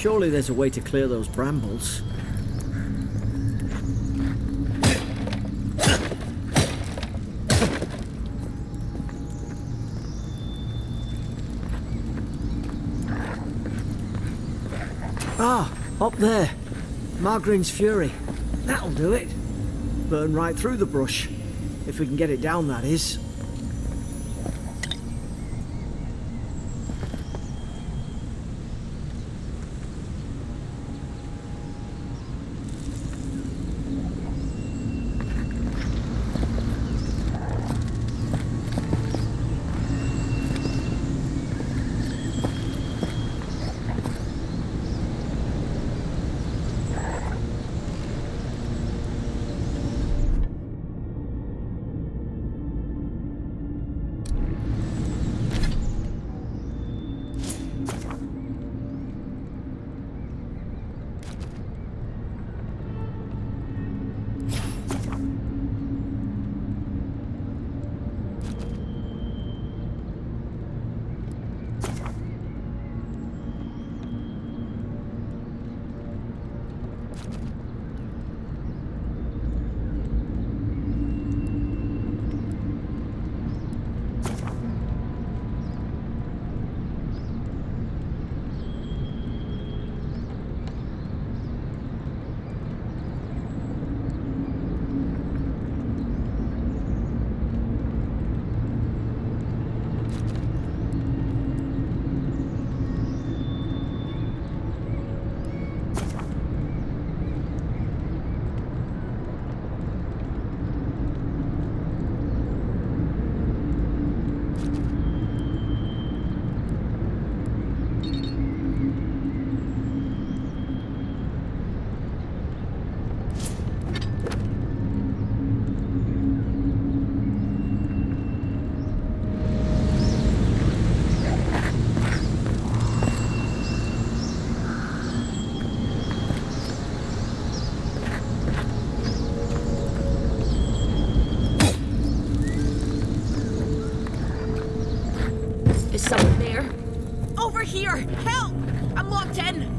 Surely there's a way to clear those brambles. Ah, up there. Margarine's Fury. That'll do it. Burn right through the brush. If we can get it down, that is. Is someone there? Over here! Help! I'm locked in!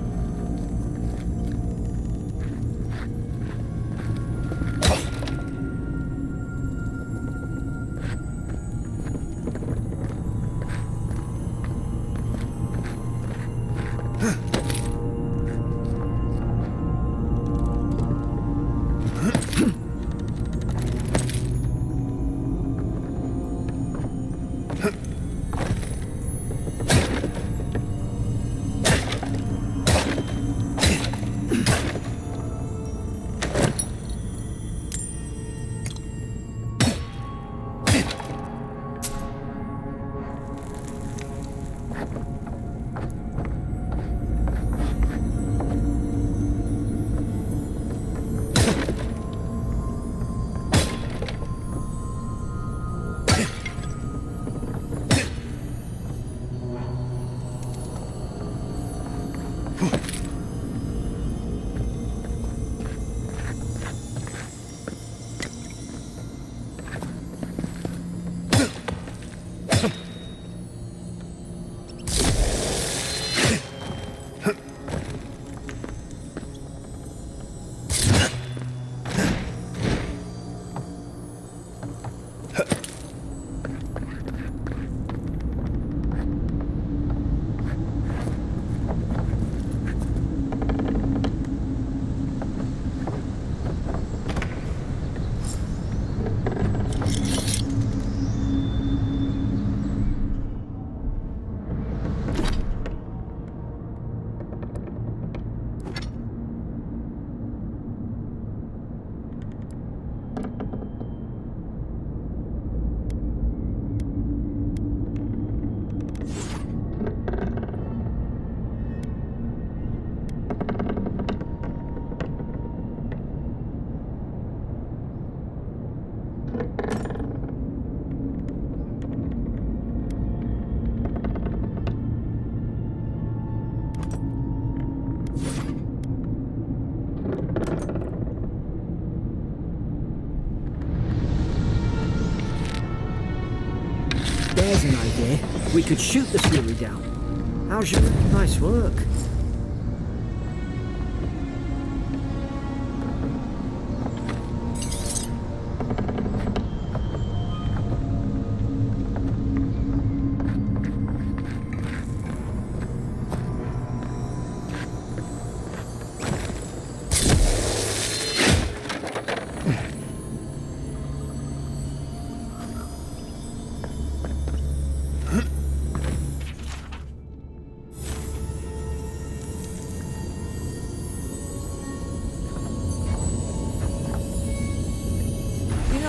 There's an idea. We could shoot the Fury down. How's your... Nice work.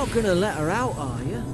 not gonna let her out, are you?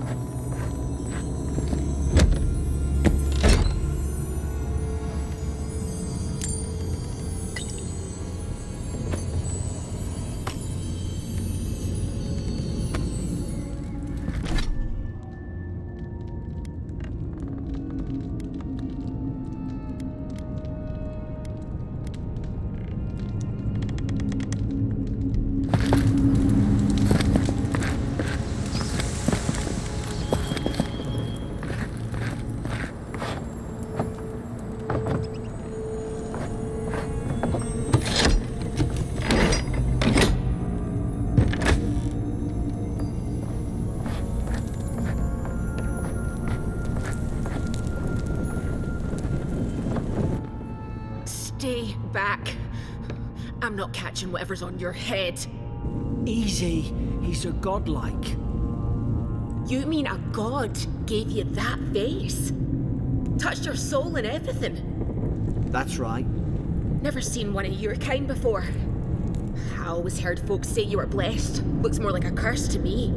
Stay back. I'm not catching whatever's on your head. Easy. He's a godlike. You mean a god gave you that face? Touched your soul and everything? That's right. Never seen one of your kind before. I always heard folks say you were blessed. Looks more like a curse to me.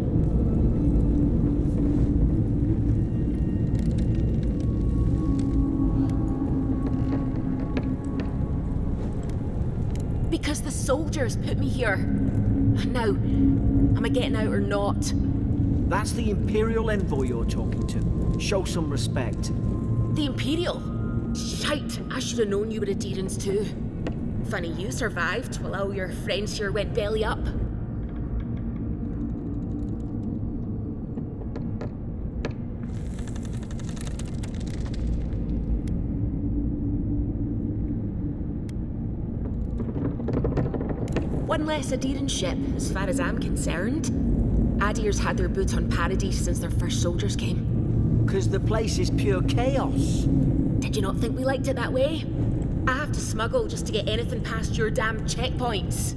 Because the soldiers put me here. Now, am I getting out or not? That's the Imperial envoy you're talking to. Show some respect. The Imperial? Shite, I should have known you were Adherents too. Funny you survived while all your friends here went belly up. One less Adherent ship, as far as I'm concerned. Adir's had their boots on Paradise since their first soldiers came. 'Cause the place is pure chaos. Did you not think we liked it that way? I have to smuggle just to get anything past your damn checkpoints.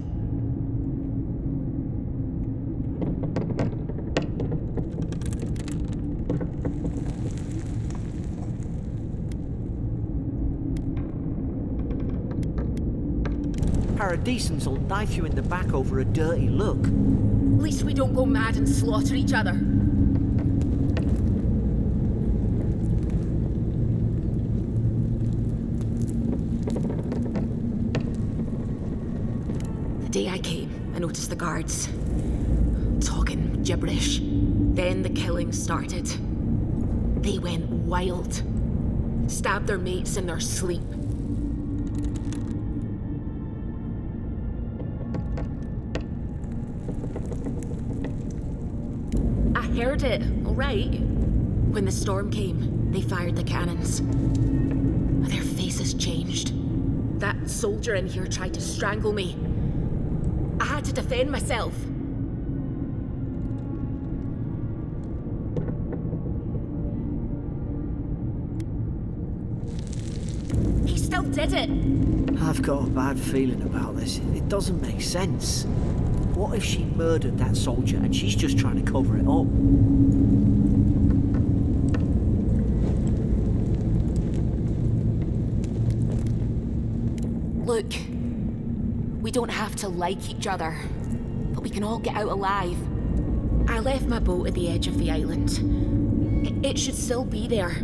Paradisans will knife you in the back over a dirty look. At least we don't go mad and slaughter each other. The day I came, I noticed the guards talking gibberish. Then the killing started. They went wild. Stabbed their mates in their sleep. I heard it, all right. When the storm came, they fired the cannons. Their faces changed. That soldier in here tried to strangle me. I had to defend myself. He still did it. I've got a bad feeling about this. It doesn't make sense. What if she murdered that soldier and she's just trying to cover it up? Look, we don't have to like each other, but we can all get out alive. I left my boat at the edge of the island. It should still be there.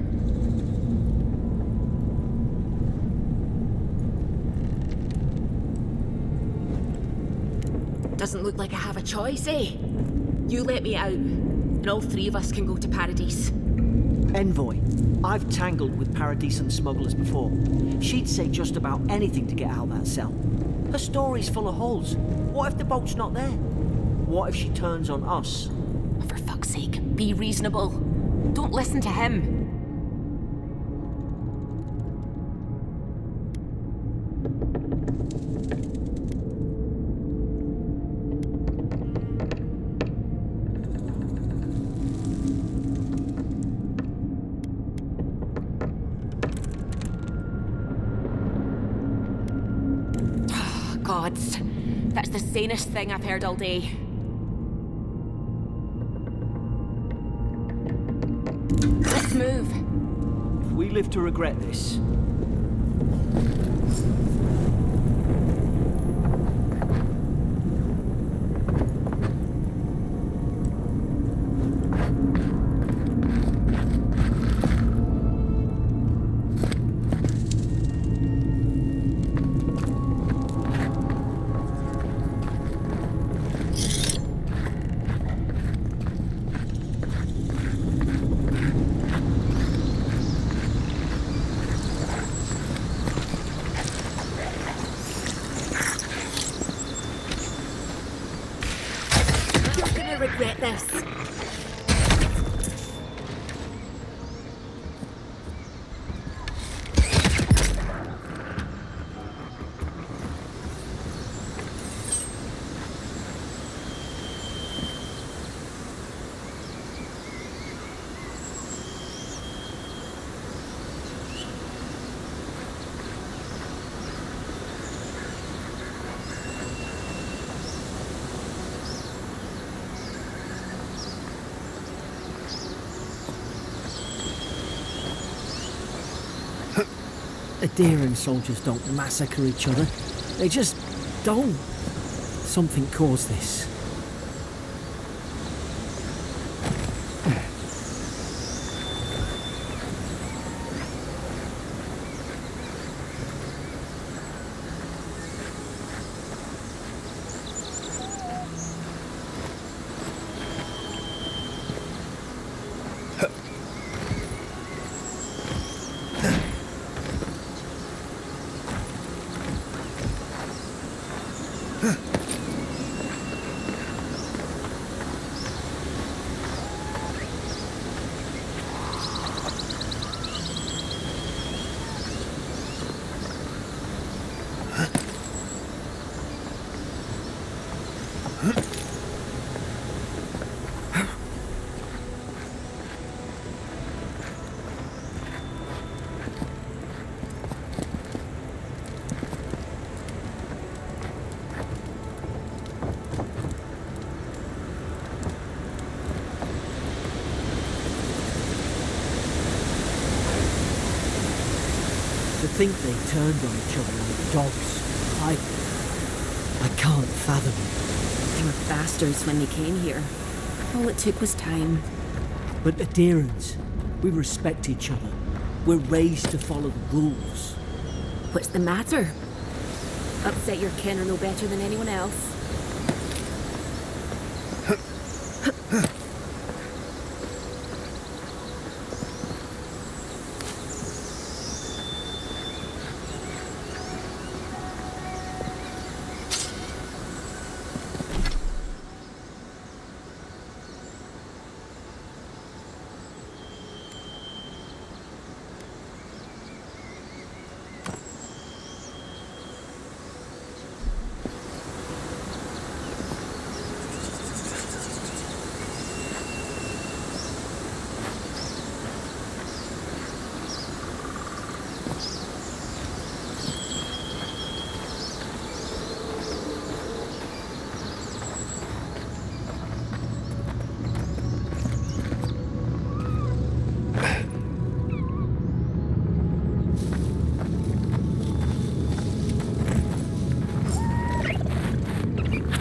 Doesn't look like I have a choice, eh? You let me out, and all three of us can go to Paradise. Envoy, I've tangled with Paradisan smugglers before. She'd say just about anything to get out that cell. Her story's full of holes. What if the boat's not there? What if she turns on us? For fuck's sake, be reasonable. Don't listen to him. Gods, that's the sanest thing I've heard all day. Let's move. If we live to regret this. get this. Adherent soldiers don't massacre each other. They just don't. Something caused this. To think they turned on each other like dogs. I can't fathom it. They were bastards when they came here. All it took was time. But adherents, we respect each other. We're raised to follow the rules. What's the matter? Upset your kin are no better than anyone else.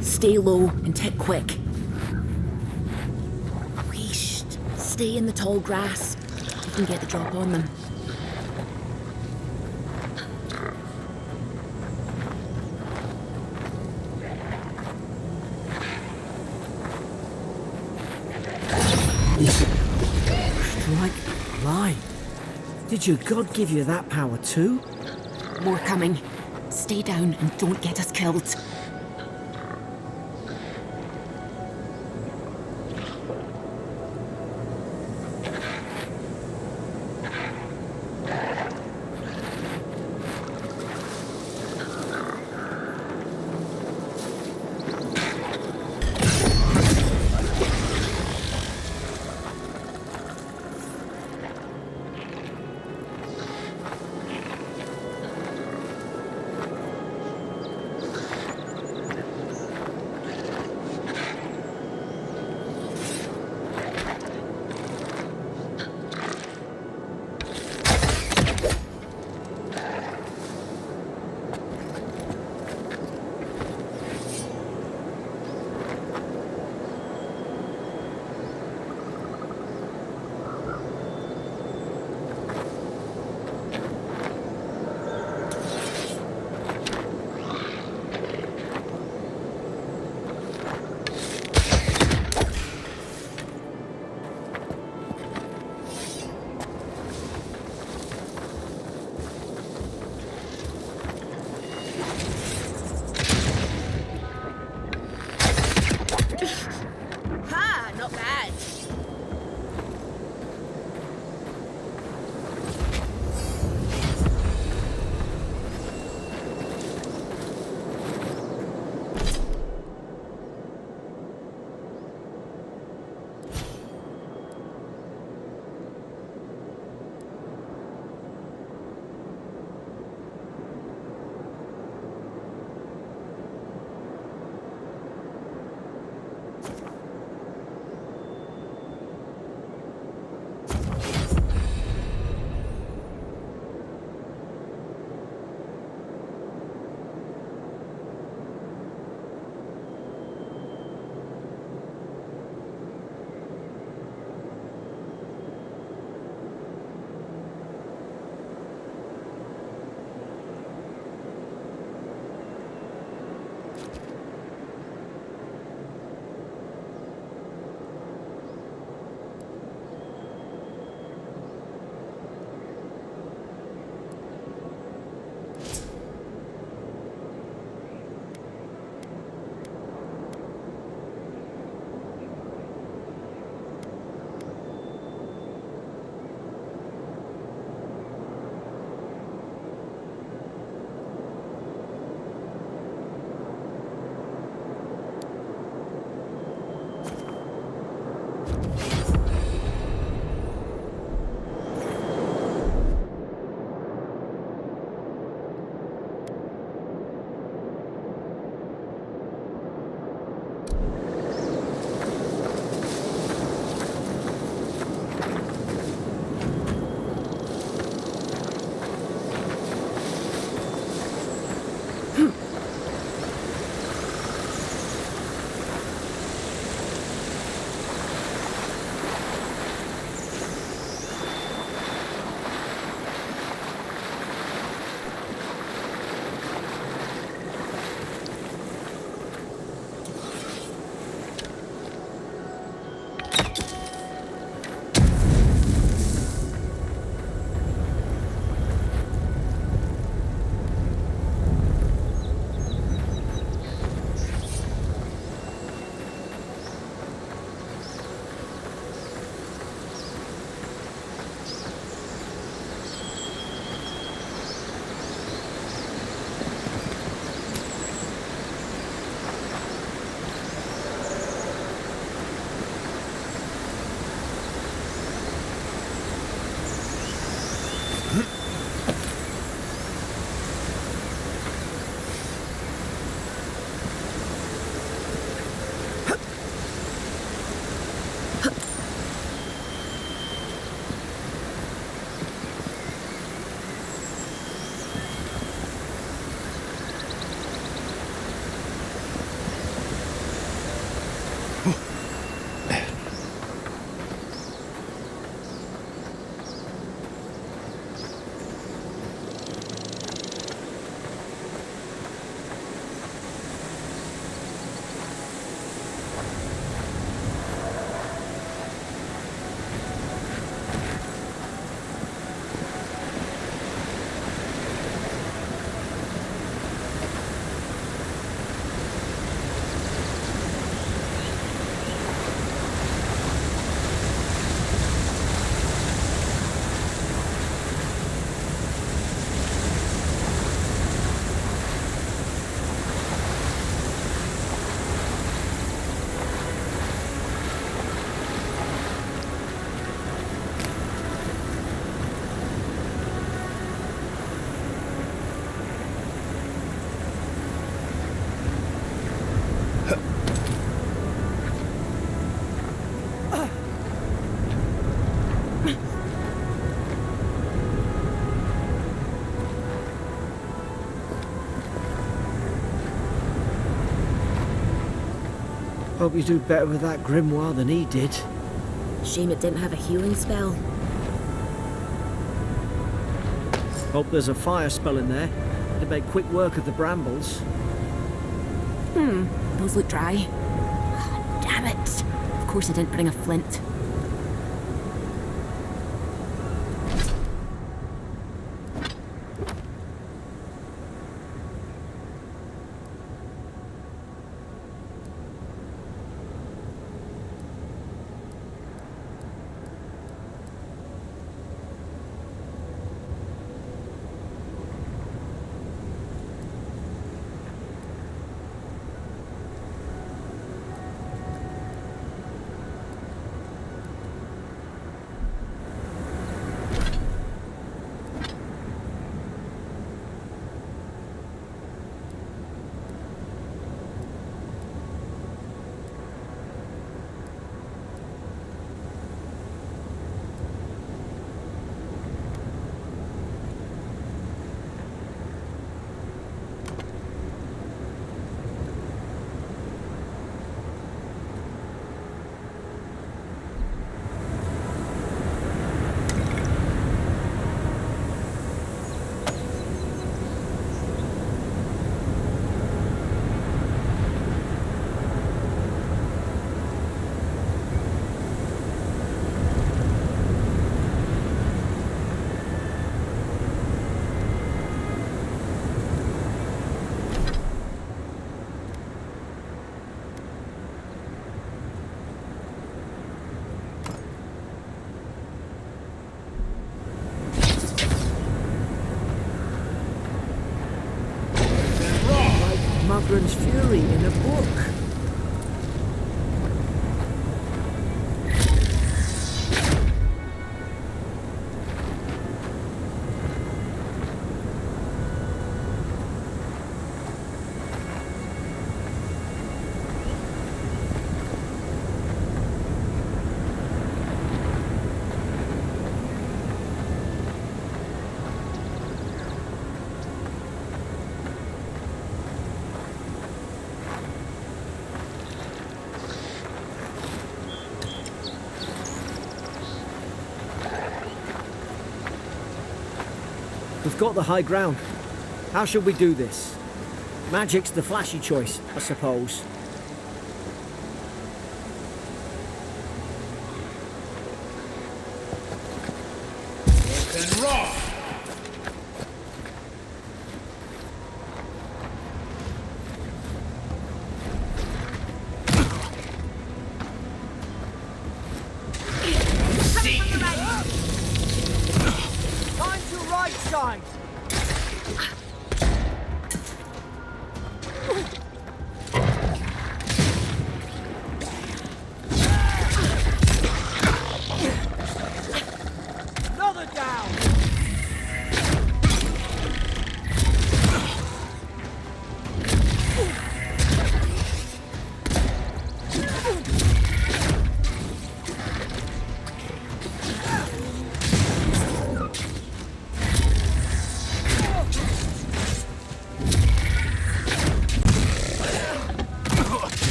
Stay low and tick quick. Whoosh. Stay in the tall grass. You can get the drop on them. Strike blind. Did your god give you that power too? More coming. Stay down and don't get us killed. not bad. Hope you do better with that grimoire than he did. Shame it didn't have a healing spell. Hope there's a fire spell in there to make quick work of the brambles. Those look dry. Damn it. Of course I didn't bring a flint. We've got the high ground. How should we do this? Magic's the flashy choice, I suppose. And raw! Time to right side! Another down!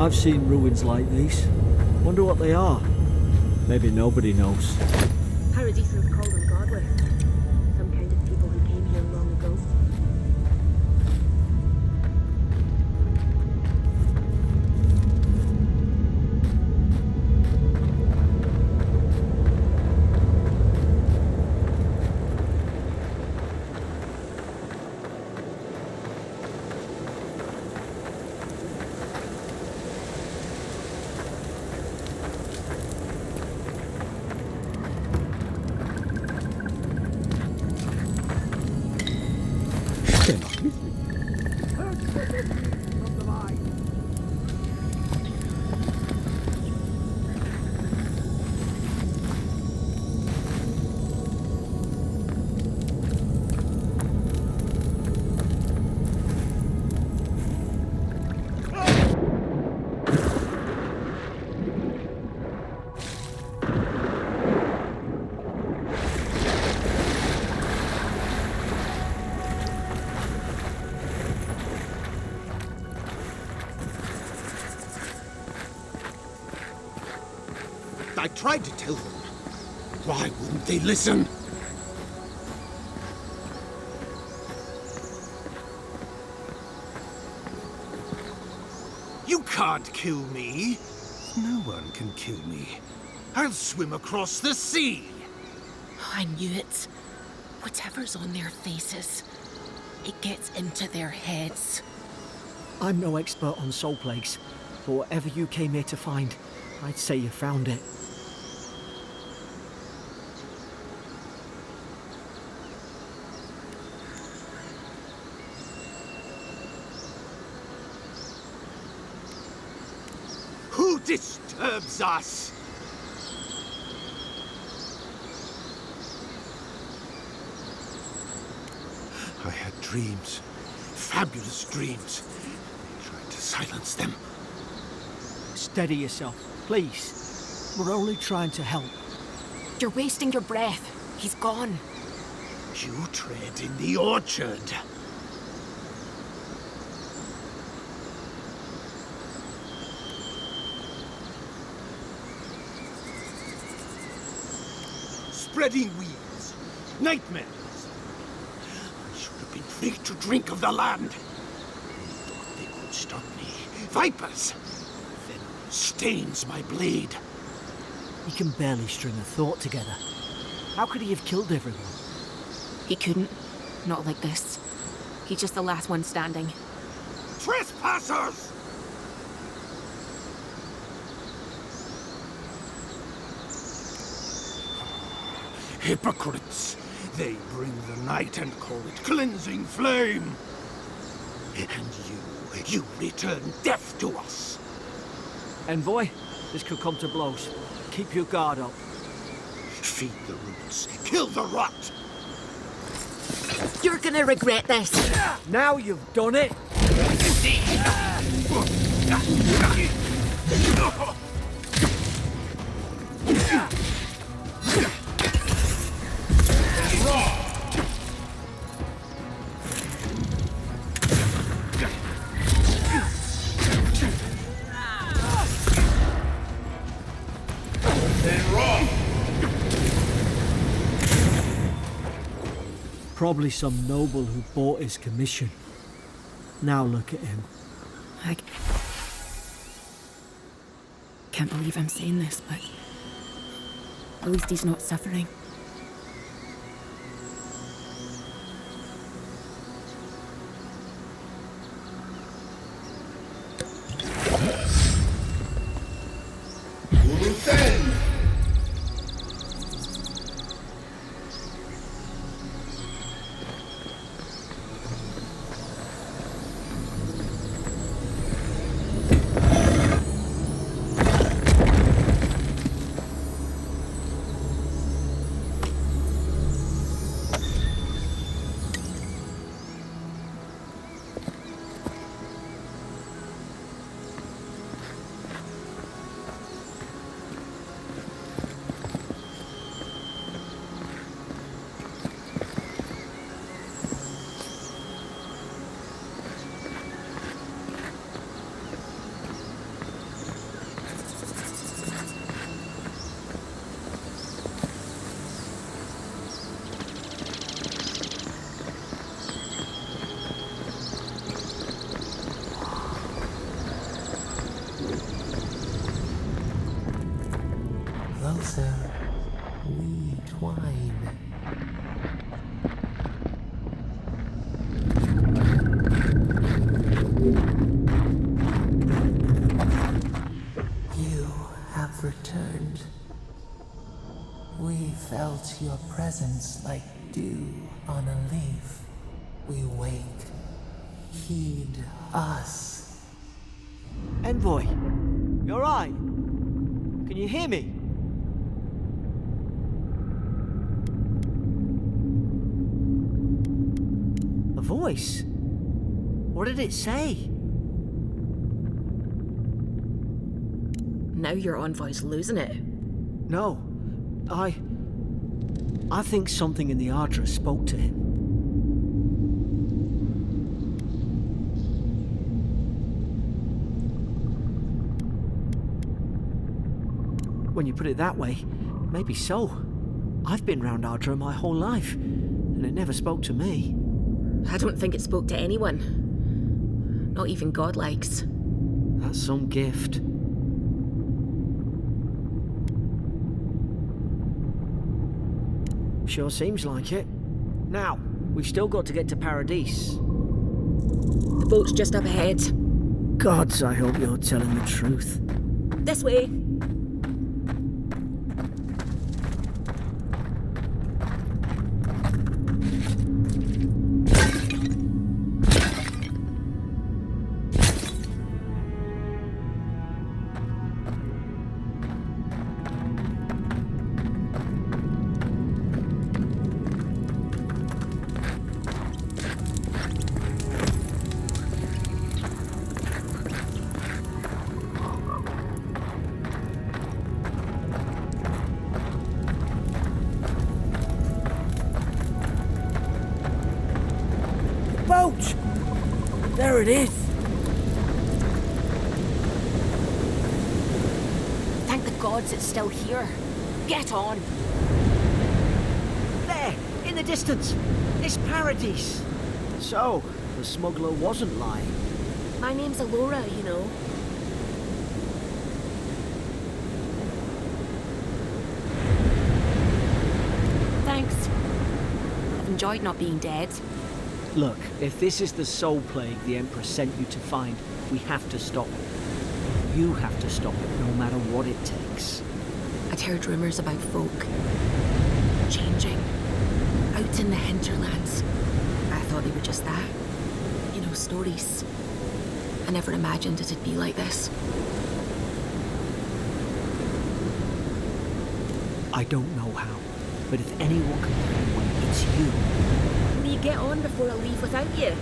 I've seen ruins like these. Wonder what they are. Maybe nobody knows. Paradisans call them godless. Some kind of people who came here long ago. I tried to tell them. Why wouldn't they listen? You can't kill me. No one can kill me. I'll swim across the sea. I knew it. Whatever's on their faces, it gets into their heads. I'm no expert on soul plagues, but whatever you came here to find, I'd say you found it. Who disturbs us? I had dreams. Fabulous dreams. I tried to silence them. Steady yourself, please. We're only trying to help. You're wasting your breath. He's gone. You tread in the orchard. Spreading weeds. Nightmares. I should have have been free to drink of the land. They thought they could stop me. Vipers! Venom stains my blade. He can barely string a thought together. How could he have killed everyone? He couldn't. Not like this. He's just the last one standing. Trespassers! Hypocrites! They bring the night and call it cleansing flame! And you return death to us! Envoy, this could come to blows. Keep your guard up. Feed the roots, kill the rot! You're gonna regret this! Now you've done it! Probably some noble who bought his commission. Now look at him. I can't believe I'm saying this, but at least he's not suffering. Closer, we twine. You have returned. We felt your presence like dew on a leaf. We wake. Heed us. Envoy, you alright? Can you hear me? A voice? What did it say? Now your envoy's losing it. No, I think something in the Ardra spoke to him. When you put it that way, maybe so. I've been round Ardra my whole life, and it never spoke to me. I don't think it spoke to anyone. Not even godlikes. That's some gift. Sure seems like it. Now, we've still got to get to Paradise. The boat's just up ahead. Gods, I hope you're telling the truth. This way. Boat! There it is. Thank the gods it's still here. Get on. There, in the distance. It's Paradise. So, the smuggler wasn't lying. My name's Alora, you know. Thanks. I've enjoyed not being dead. Look, if this is the soul plague the Emperor sent you to find, we have to stop it. You have to stop it, no matter what it takes. I'd heard rumors about folk changing out in the hinterlands. I thought they were just that. You know, stories. I never imagined it'd be like this. I don't know how, but if anyone can find a way, it's you. Will you get on before I leave without you?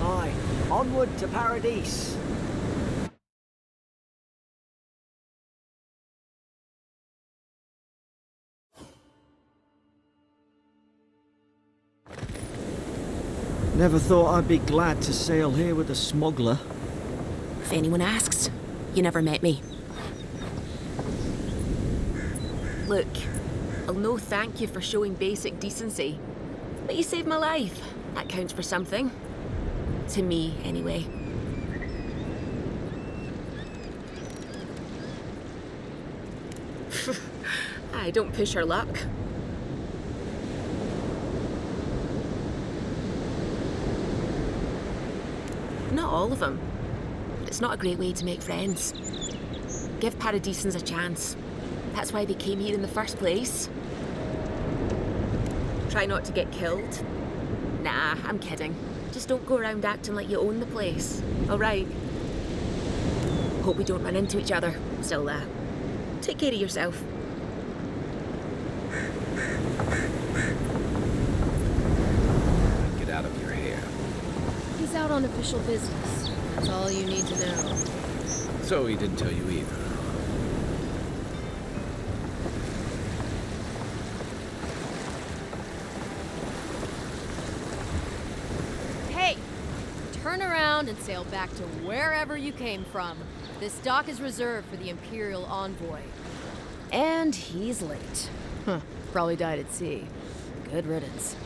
Aye, onward to Paradise. Never thought I'd be glad to sail here with a smuggler. If anyone asks, you never met me. Look, I'll no thank you for showing basic decency, but you saved my life. That counts for something. To me, anyway. I don't push her luck. Not all of them. It's not a great way to make friends. Give Paradisans a chance. That's why they came here in the first place. Try not to get killed. Nah, I'm kidding. Just don't go around acting like you own the place. All right? Hope we don't run into each other. Still, take care of yourself. Get out of your hair. He's out on official business. That's all you need to know. So he didn't tell you either. Hey! Turn around and sail back to wherever you came from. This dock is reserved for the Imperial envoy. And he's late. Huh. Probably died at sea. Good riddance.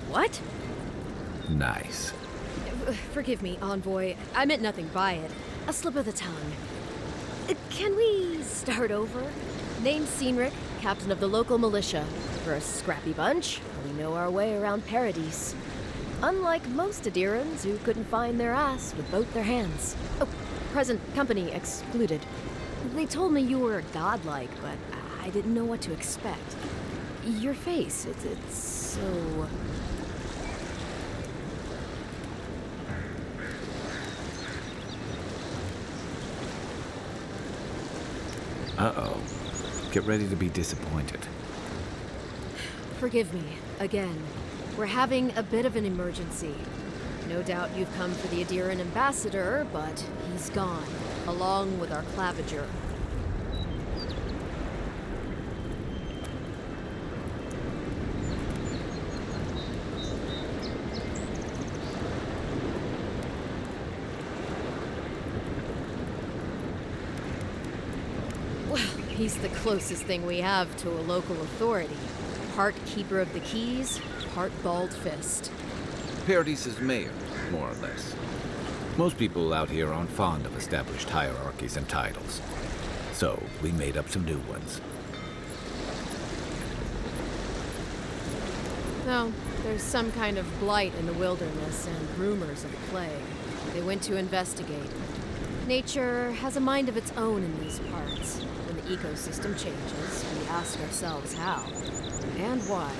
What? Nice. Forgive me, envoy. I meant nothing by it. A slip of the tongue. Can we start over? Name's Cynric, captain of the local militia. We're a scrappy bunch. We know our way around Paradise. Unlike most Adirans who couldn't find their ass with both their hands. Oh, present company excluded. They told me you were godlike, but I didn't know what to expect. Your face, it's so... Uh-oh. Get ready to be disappointed. Forgive me, again. We're having a bit of an emergency. No doubt you've come for the Adiran ambassador, but he's gone, along with our claviger. Well, he's the closest thing we have to a local authority. Part keeper of the keys, part bald fist. Paradise's mayor, more or less. Most people out here aren't fond of established hierarchies and titles. So, we made up some new ones. No, there's some kind of blight in the wilderness and rumors of plague. They went to investigate. Nature has a mind of its own in these parts. When the ecosystem changes, we ask ourselves how and why.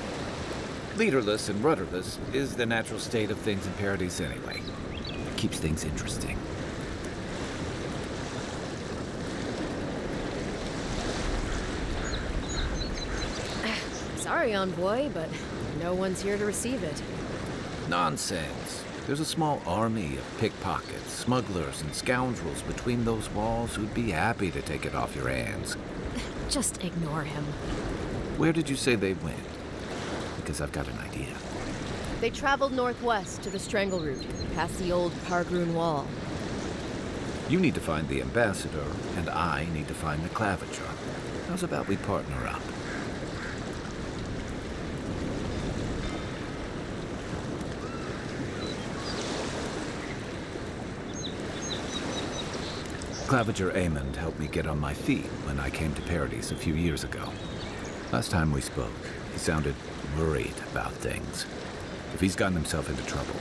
Leaderless and rudderless is the natural state of things in Paradise anyway. Keeps things interesting. Sorry, envoy, but no one's here to receive it. Nonsense. There's a small army of pickpockets, smugglers, and scoundrels between those walls who'd be happy to take it off your hands. Just ignore him. Where did you say they went? because I've got an idea. They traveled northwest to the Strangle Route, past the old Pargroon Wall. You need to find the ambassador, and I need to find the claviger. How's about we partner up? Claviger Amond helped me get on my feet when I came to Paradise a few years ago. Last time we spoke, he sounded worried about things. If he's gotten himself into trouble,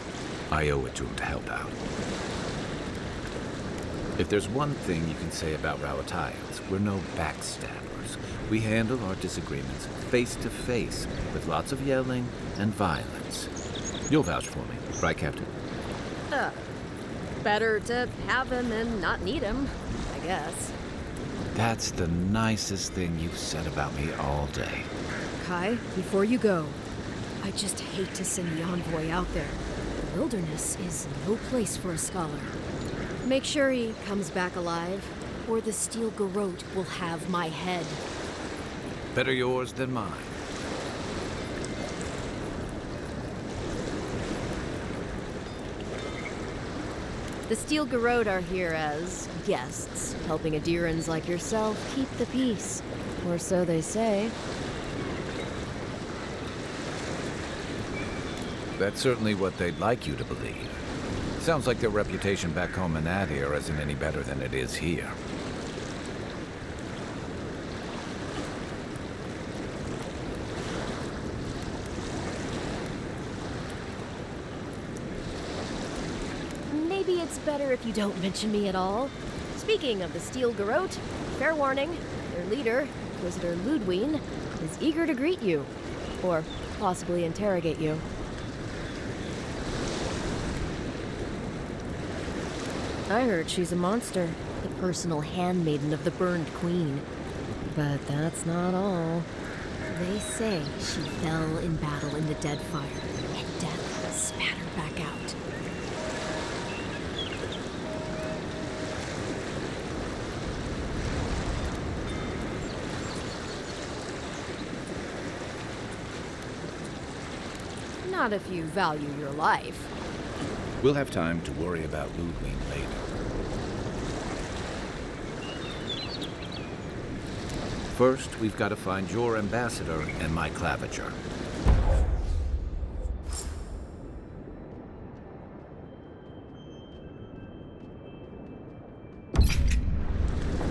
I owe it to him to help out. If there's one thing you can say about Rauataians, we're no backstabbers. We handle our disagreements face to face, with lots of yelling and violence. You'll vouch for me, right, Captain? Better to have him than not need him, I guess. That's the nicest thing you've said about me all day. Kai, before you go, I just hate to send the envoy out there. The wilderness is no place for a scholar. Make sure he comes back alive, or the Steel Garrote will have my head. Better yours than mine. The Steel Garrote are here as guests, helping Adirans like yourself keep the peace. Or so they say. That's certainly what they'd like you to believe. Sounds like their reputation back home in Adir isn't any better than it is here. Maybe it's better if you don't mention me at all. Speaking of the Steel Garrote, fair warning, their leader, Inquisitor Ludwine, is eager to greet you. Or possibly interrogate you. I heard she's a monster, the personal handmaiden of the Burned Queen. But that's not all. They say she fell in battle in the Deadfire, and death spat her back out. Not if you value your life. We'll have time to worry about Ludwig later. First, we've got to find your ambassador and my claviger.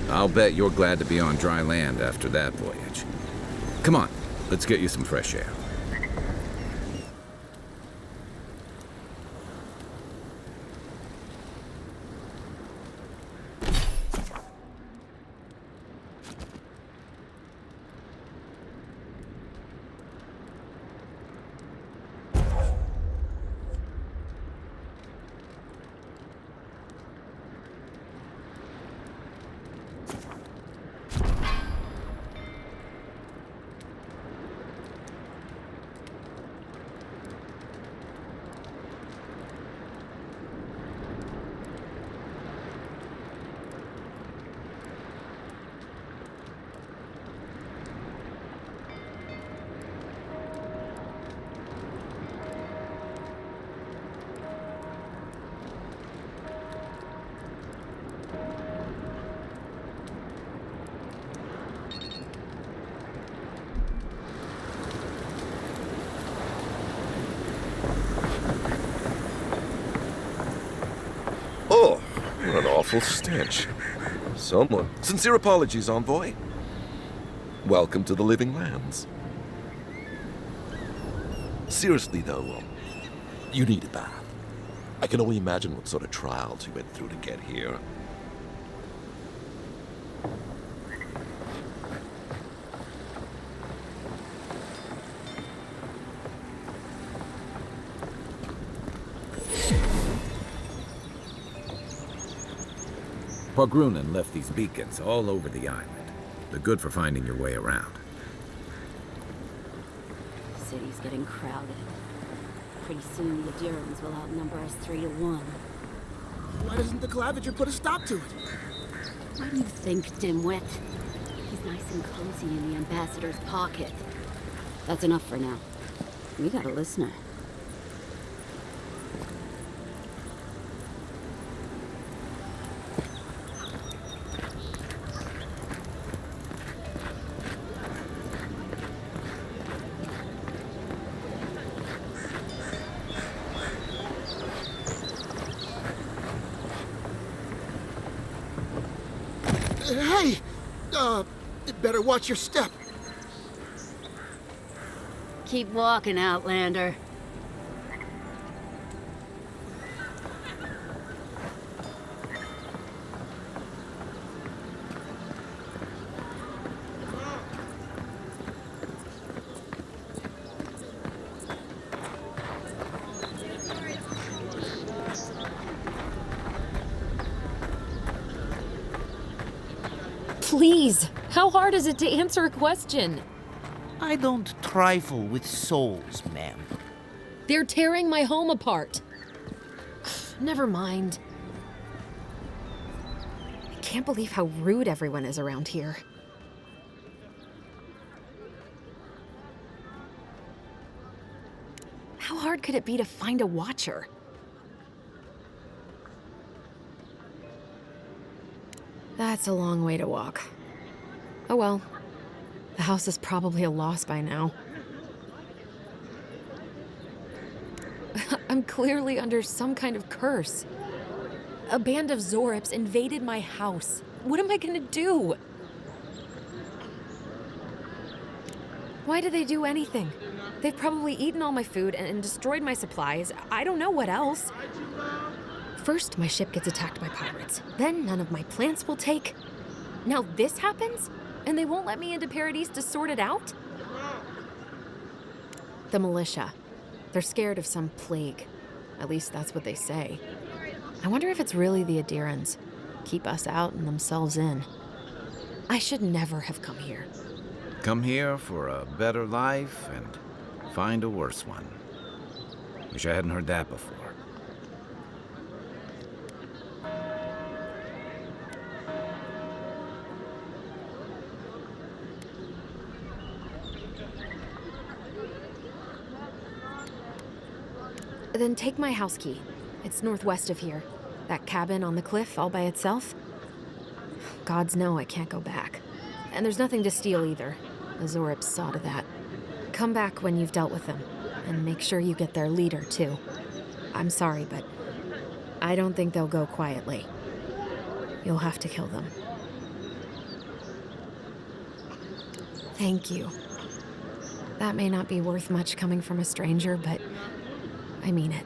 I'll bet you're glad to be on dry land after that voyage. Come on, let's get you some fresh air. Oh, what an awful stench. Someone. Sincere apologies, Envoy. Welcome to the Living Lands. Seriously, though, you need a bath. I can only imagine what sort of trials you went through to get here. Pargrunen left these beacons all over the island. They're good for finding your way around. City's getting crowded. Pretty soon the Adirans will outnumber us 3-1. Why doesn't the claviger put a stop to it? What do you think, dimwit? He's nice and cozy in the ambassador's pocket. That's enough for now. We got a listener. Hey! Better watch your step. Keep walking, Outlander. Please, how hard is it to answer a question? I don't trifle with souls, ma'am. They're tearing my home apart. Never mind. I can't believe how rude everyone is around here. How hard could it be to find a watcher? That's a long way to walk. Oh well. The house is probably a loss by now. I'm clearly under some kind of curse. A band of Zorips invaded my house. What am I gonna do? Why did they do anything? They've probably eaten all my food and destroyed my supplies. I don't know what else. First, my ship gets attacked by pirates. Then none of my plants will take. Now this happens? And they won't let me into Paradise to sort it out? The militia. They're scared of some plague. At least that's what they say. I wonder if it's really the Adirans. Keep us out and themselves in. I should never have come here. Come here for a better life and find a worse one. Wish I hadn't heard that before. Then take my house key. It's northwest of here. That cabin on the cliff all by itself. Gods know I can't go back. And there's nothing to steal either. The Zorips saw to that. Come back when you've dealt with them. And make sure you get their leader, too. I'm sorry, but I don't think they'll go quietly. You'll have to kill them. Thank you. That may not be worth much coming from a stranger, but I mean it.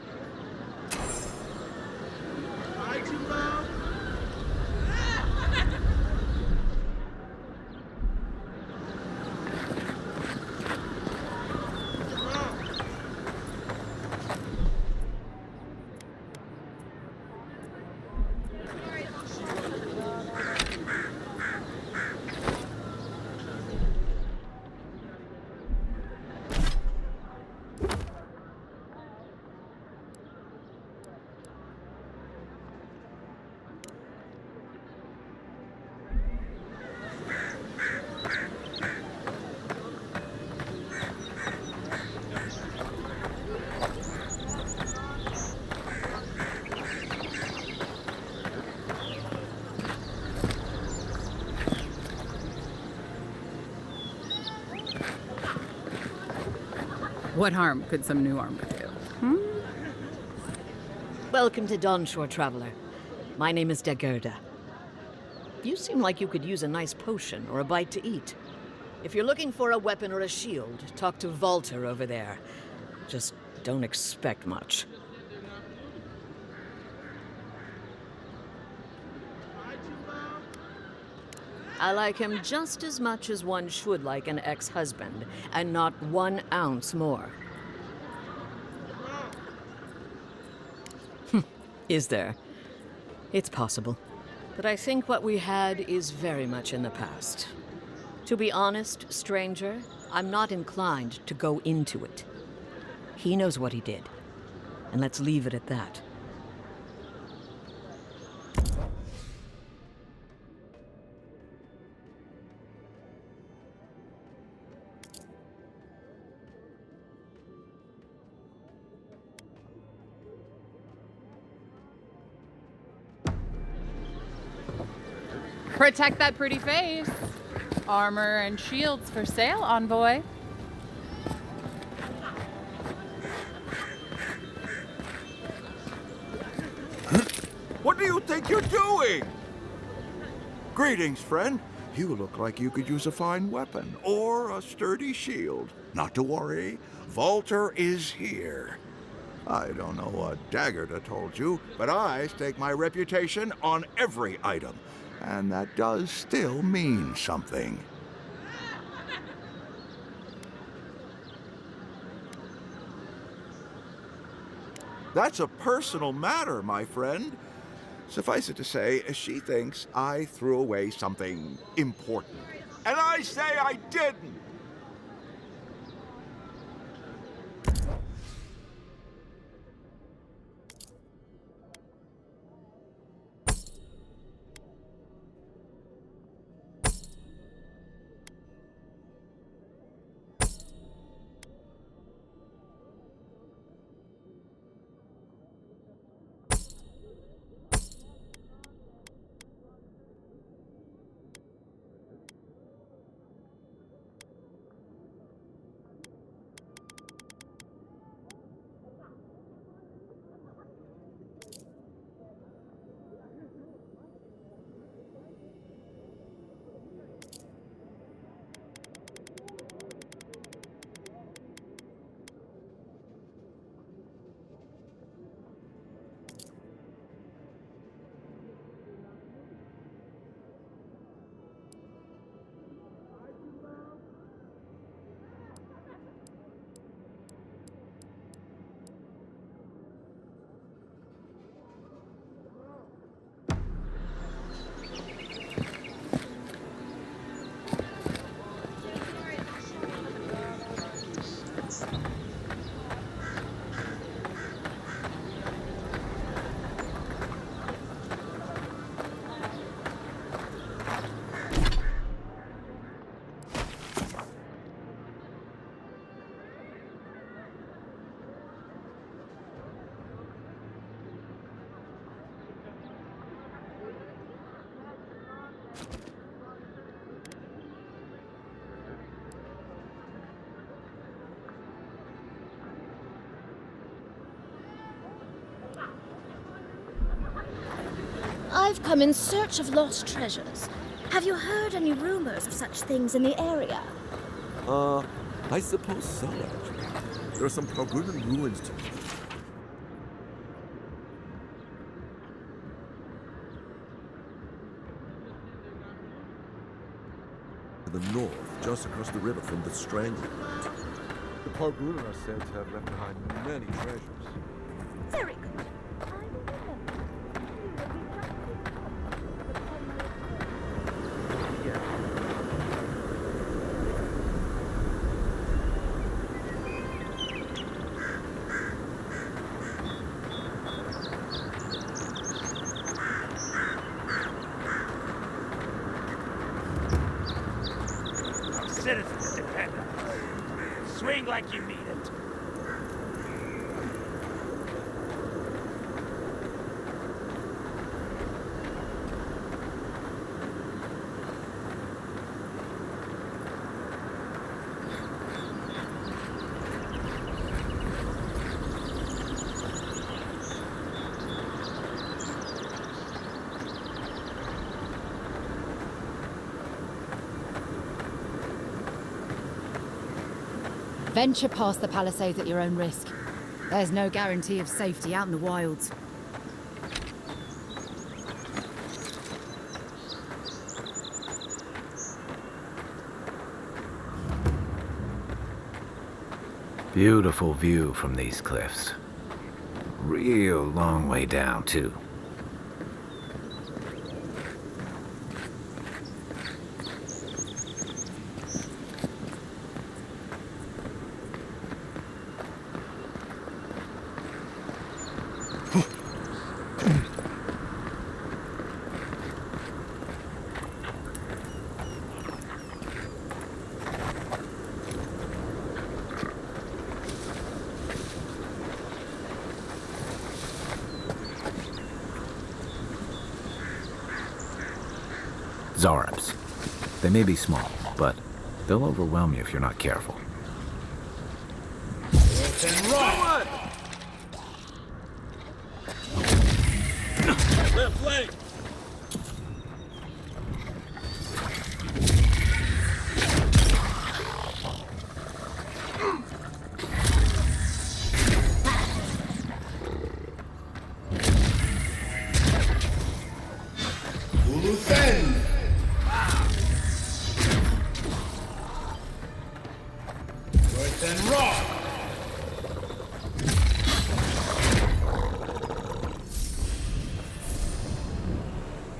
What harm could some new armor do? Welcome to Dawnshore, Traveler. My name is Dagerda. You seem like you could use a nice potion or a bite to eat. If you're looking for a weapon or a shield, talk to Walter over there. Just don't expect much. I like him just as much as one should like an ex-husband, and not 1 ounce more. Is there? It's possible. But I think what we had is very much in the past. To be honest, stranger, I'm not inclined to go into it. He knows what he did. And let's leave it at that. Protect that pretty face. Armor and shields for sale, Envoy. What do you think you're doing? Greetings, friend. You look like you could use a fine weapon or a sturdy shield. Not to worry, Volter is here. I don't know what Daggerda told you, but I stake my reputation on every item, and that does still mean something. That's a personal matter, my friend. Suffice it to say, she thinks I threw away something important. And I say I didn't! I've come in search of lost treasures. Have you heard any rumors of such things in the area? I suppose so, actually. There are some Palgrunan ruins to the north, just across the river from the Strangler. The Palgrunan are said to have left behind many treasures. Very good. Citizens depend on it. Swing like you mean it. Venture past the palisades at your own risk. There's no guarantee of safety out in the wilds. Beautiful view from these cliffs. Real long way down, too. Zarops. They may be small, but they'll overwhelm you if you're not careful. Run! Left flank!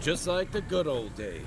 Just like the good old days.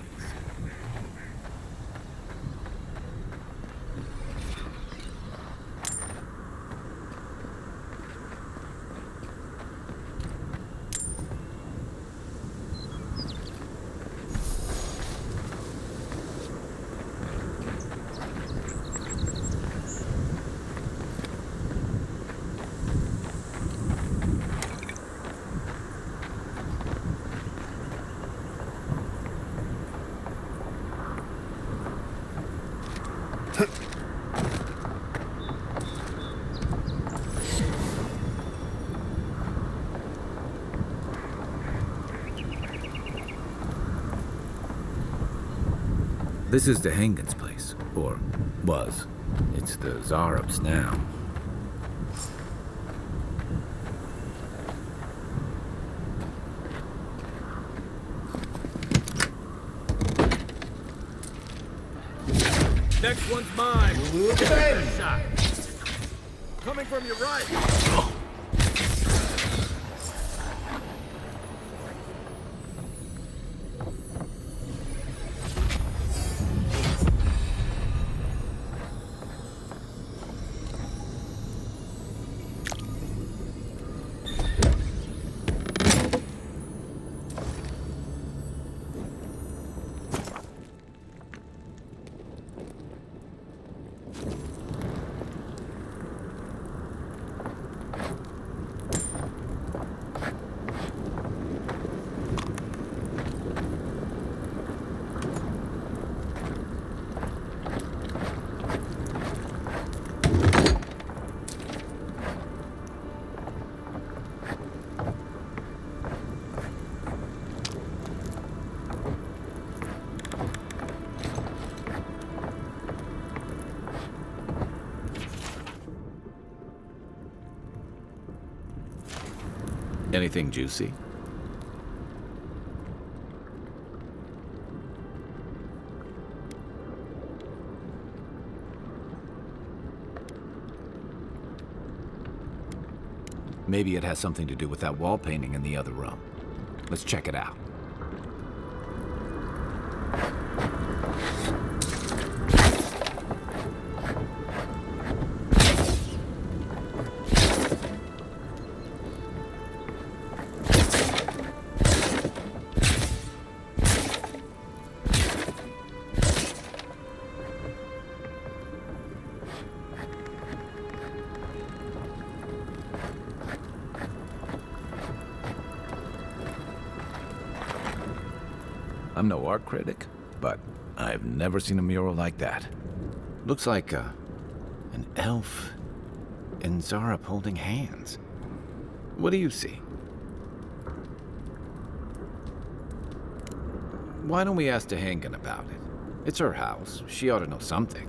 This is the Hangen's place, or was. It's the Zarops now. Next one's mine. Shot. Coming from your right. Anything juicy? Maybe it has something to do with that wall painting in the other room. Let's check it out. I'm no art critic, but I've never seen a mural like that. Looks like an elf and Zarop holding hands. What do you see? Why don't we ask Tehangan about it? It's her house. She ought to know something.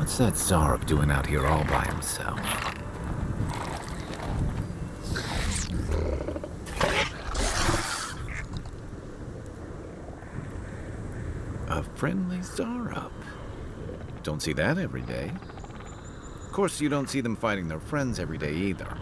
What's that Zarb doing out here all by himself? A friendly Zarb. Don't see that every day. Of course, you don't see them fighting their friends every day either.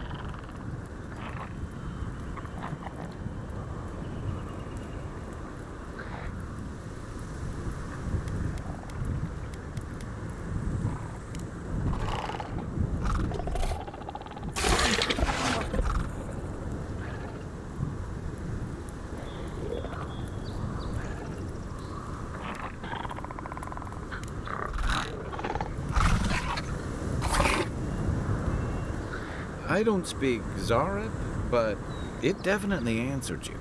I don't speak Zarab, but it definitely answered you.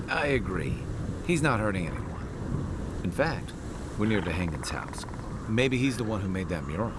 I agree. He's not hurting anyone. In fact, we're near DeHangen's house. Maybe he's the one who made that mural.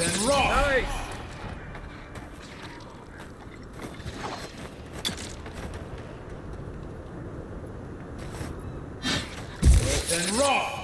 And rock! Nice! And rock!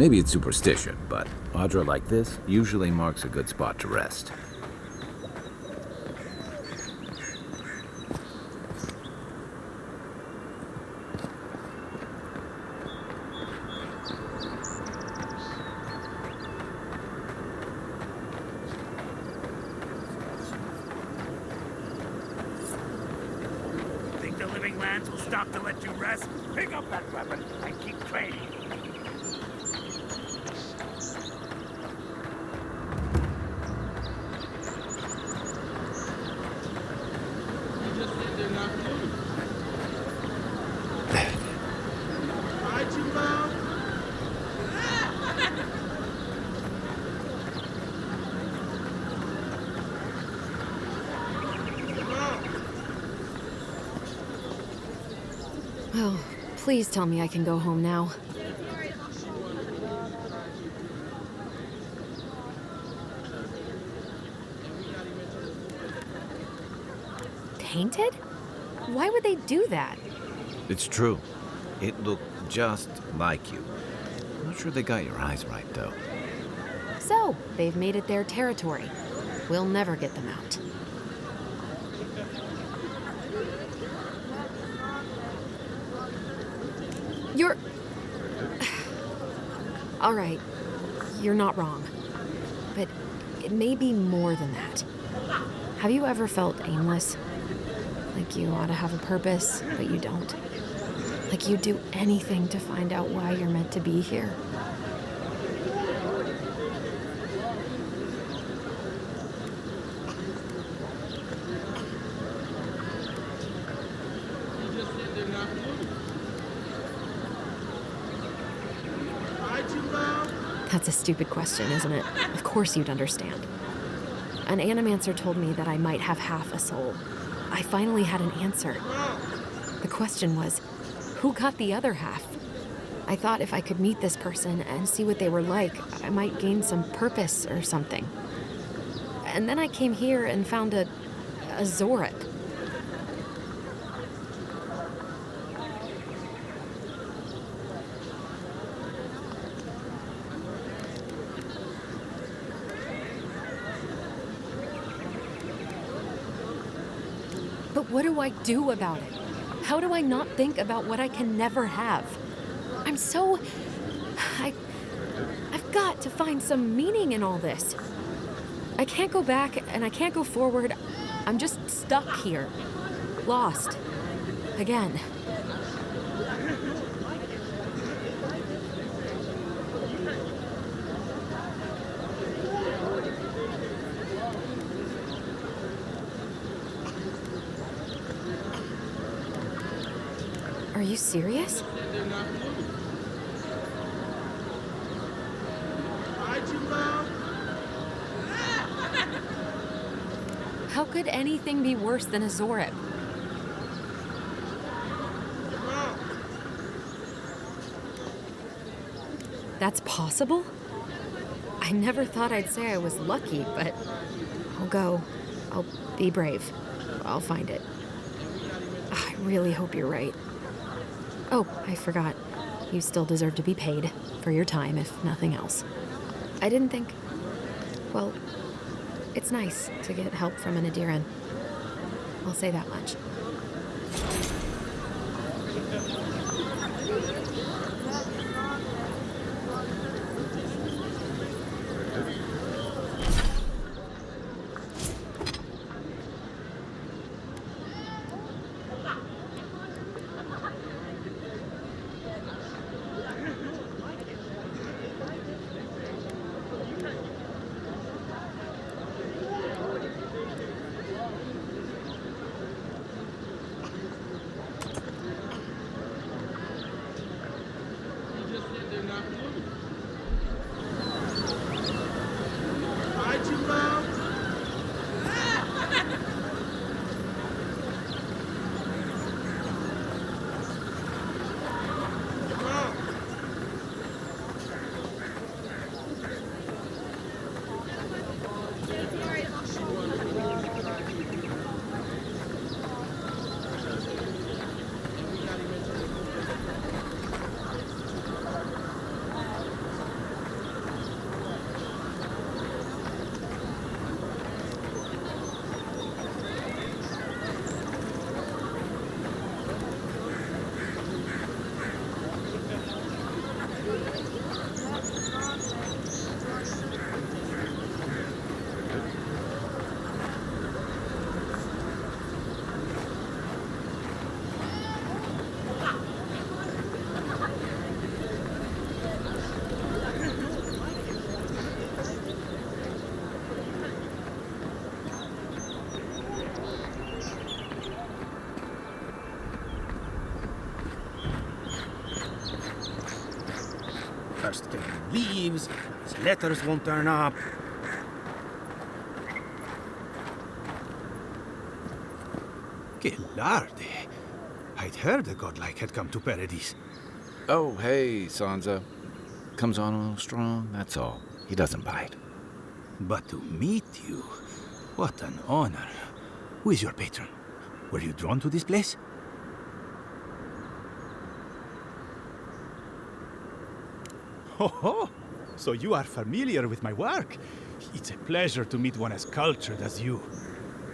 Maybe it's superstition, but Audra like this usually marks a good spot to rest. Think the living lands will stop to let you rest? Pick up that weapon and keep training. Well, please tell me I can go home now. Tainted? Why would they do that? It's true. It looked just like you. I'm not sure they got your eyes right, though. So, they've made it their territory. We'll never get them out. You're... All right, you're not wrong. But it may be more than that. Have you ever felt aimless? Like you ought to have a purpose, but you don't? Like you'd do anything to find out why you're meant to be here? That's a stupid question, isn't it? Of course you'd understand. An animancer told me that I might have half a soul. I finally had an answer. The question was, who got the other half? I thought if I could meet this person and see what they were like, I might gain some purpose or something. And then I came here and found a Zorip. But what do I do about it? How do I not think about what I can never have? I'm so... I've got to find some meaning in all this. I can't go back and I can't go forward. I'm just stuck here. Lost. Again. Are you serious? How could anything be worse than a Zorip? That's possible? I never thought I'd say I was lucky, but I'll go. I'll be brave. I'll find it. I really hope you're right. Oh, I forgot. You still deserve to be paid for your time, if nothing else. I didn't think... Well, it's nice to get help from an Adiran. I'll say that much. First Kevin leaves, his letters won't turn up. Que larde. I'd heard a godlike had come to Paradise. Oh, hey, Sansa. Comes on a little strong, that's all. He doesn't bite. But to meet you, what an honor. Who is your patron? Were you drawn to this place? Ho ho! So you are familiar with my work? It's a pleasure to meet one as cultured as you.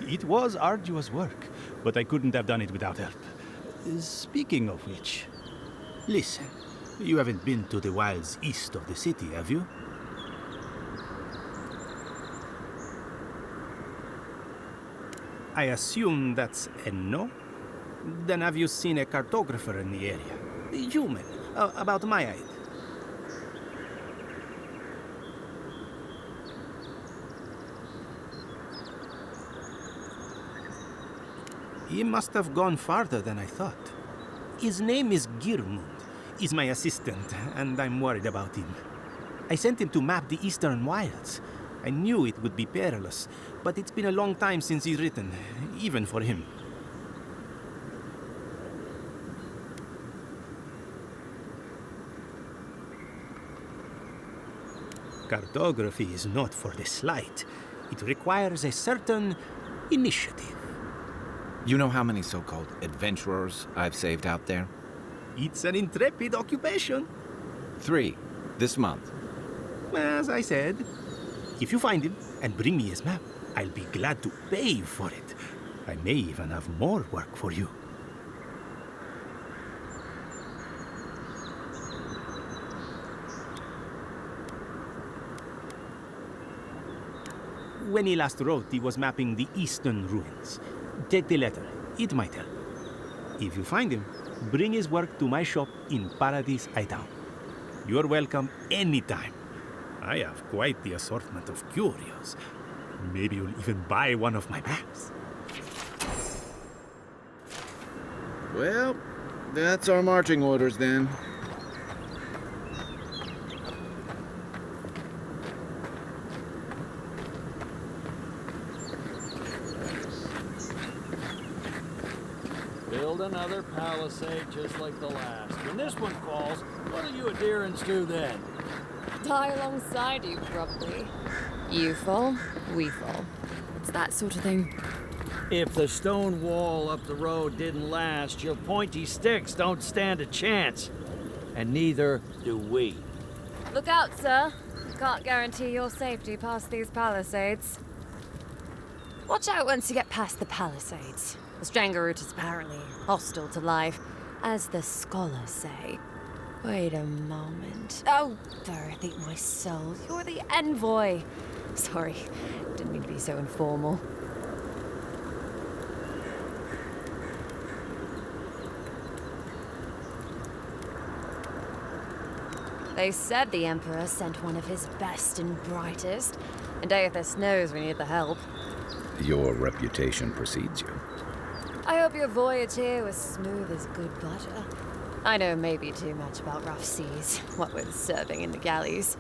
It was arduous work, but I couldn't have done it without help. Speaking of which, listen, you haven't been to the wilds east of the city, have you? I assume that's a no? Then have you seen a cartographer in the area? Human, about my height. He must have gone farther than I thought. His name is Girmund. He's my assistant, and I'm worried about him. I sent him to map the eastern wilds. I knew it would be perilous, but it's been a long time since he's written, even for him. Cartography is not for the slight. It requires a certain initiative. You know how many so-called adventurers I've saved out there? It's an intrepid occupation. 3, this month. As I said, if you find him and bring me his map, I'll be glad to pay you for it. I may even have more work for you. When he last wrote, he was mapping the eastern ruins. Take the letter. It might help. If you find him, bring his work to my shop in Paradise Hightown. You're welcome anytime. I have quite the assortment of curios. Maybe you'll even buy one of my maps. Well, that's our marching orders then. Build another palisade just like the last. When this one falls, what'll you adherents do then? Die alongside you, probably. You fall, we fall. It's that sort of thing. If the stone wall up the road didn't last, your pointy sticks don't stand a chance. And neither do we. Look out, sir. Can't guarantee your safety past these palisades. Watch out once you get past the palisades. The Stranger route is apparently hostile to life, as the scholars say. Wait a moment. Oh, Darth, eat my soul. You're the envoy. Sorry, didn't mean to be so informal. They said the Emperor sent one of his best and brightest, and Aethys knows we need the help. Your reputation precedes you. I hope your voyage here was smooth as good butter. I know maybe too much about rough seas, what with serving in the galleys.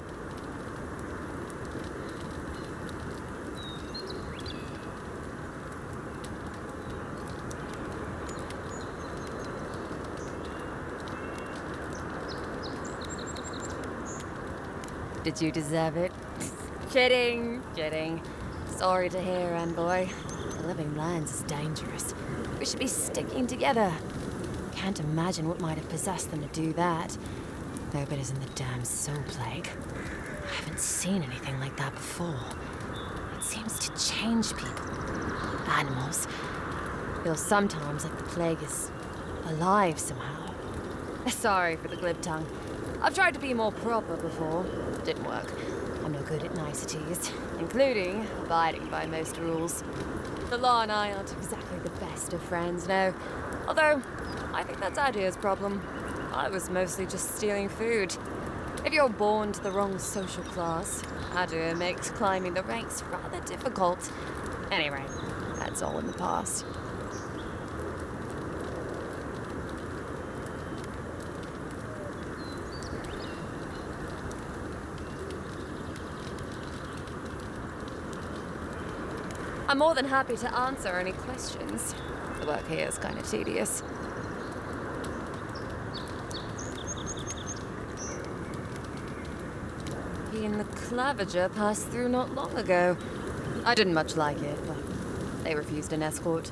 Did you deserve it? Kidding, kidding. Sorry to hear, envoy. The living lands is dangerous. We should be sticking together. Can't imagine what might have possessed them to do that. Hope it isn't the damn soul plague. I haven't seen anything like that before. It seems to change people. Animals. Feels sometimes like the plague is alive somehow. Sorry for the glib tongue. I've tried to be more proper before. Didn't work. I'm no good at niceties, including abiding by most rules. The law and I aren't exactly the best of friends, no. Although, I think that's Adia's problem. I was mostly just stealing food. If you're born to the wrong social class, Adia makes climbing the ranks rather difficult. Anyway, that's all in the past. I'm more than happy to answer any questions. The work here is kind of tedious. He and the Clavager passed through not long ago. I didn't much like it, but they refused an escort.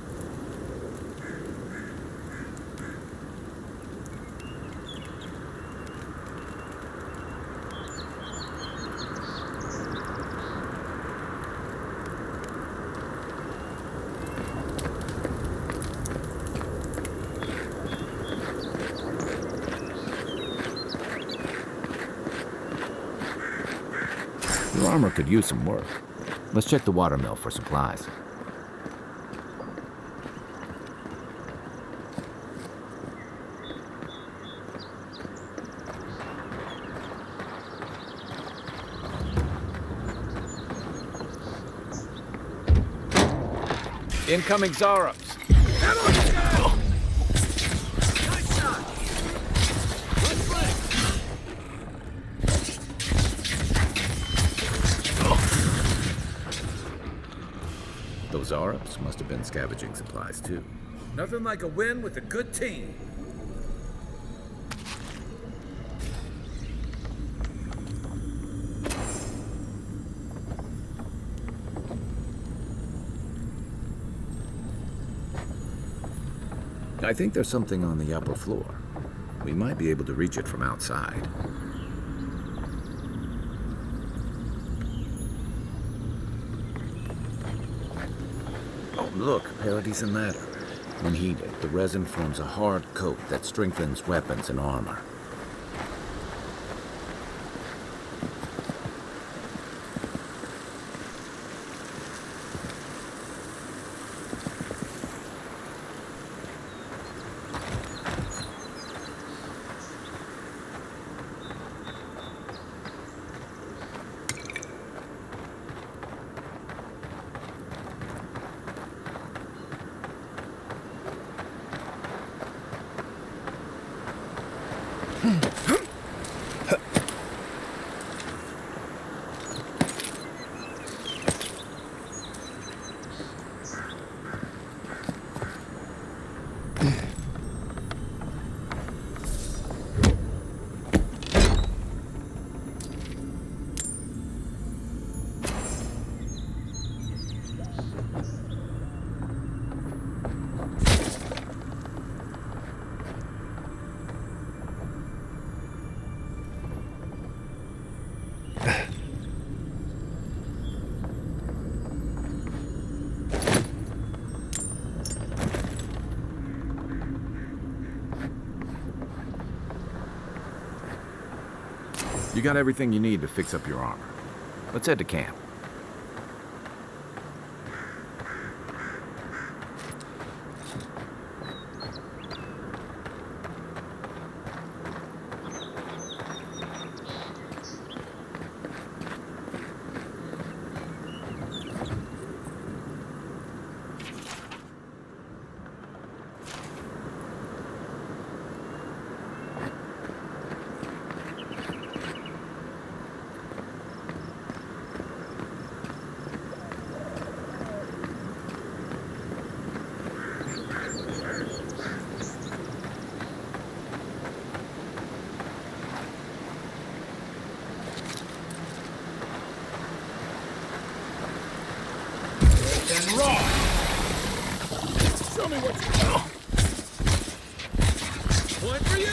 Your armor could use some work. Let's check the watermill for supplies. Incoming Zarops. Those Zarops must have been scavenging supplies too. Nothing like a win with a good team. I think there's something on the upper floor. We might be able to reach it from outside. Oh, look, Paradise ladder. When heated, the resin forms a hard coat that strengthens weapons and armor. You got everything you need to fix up your armor. Let's head to camp. And rock! Show me what you got! One for you!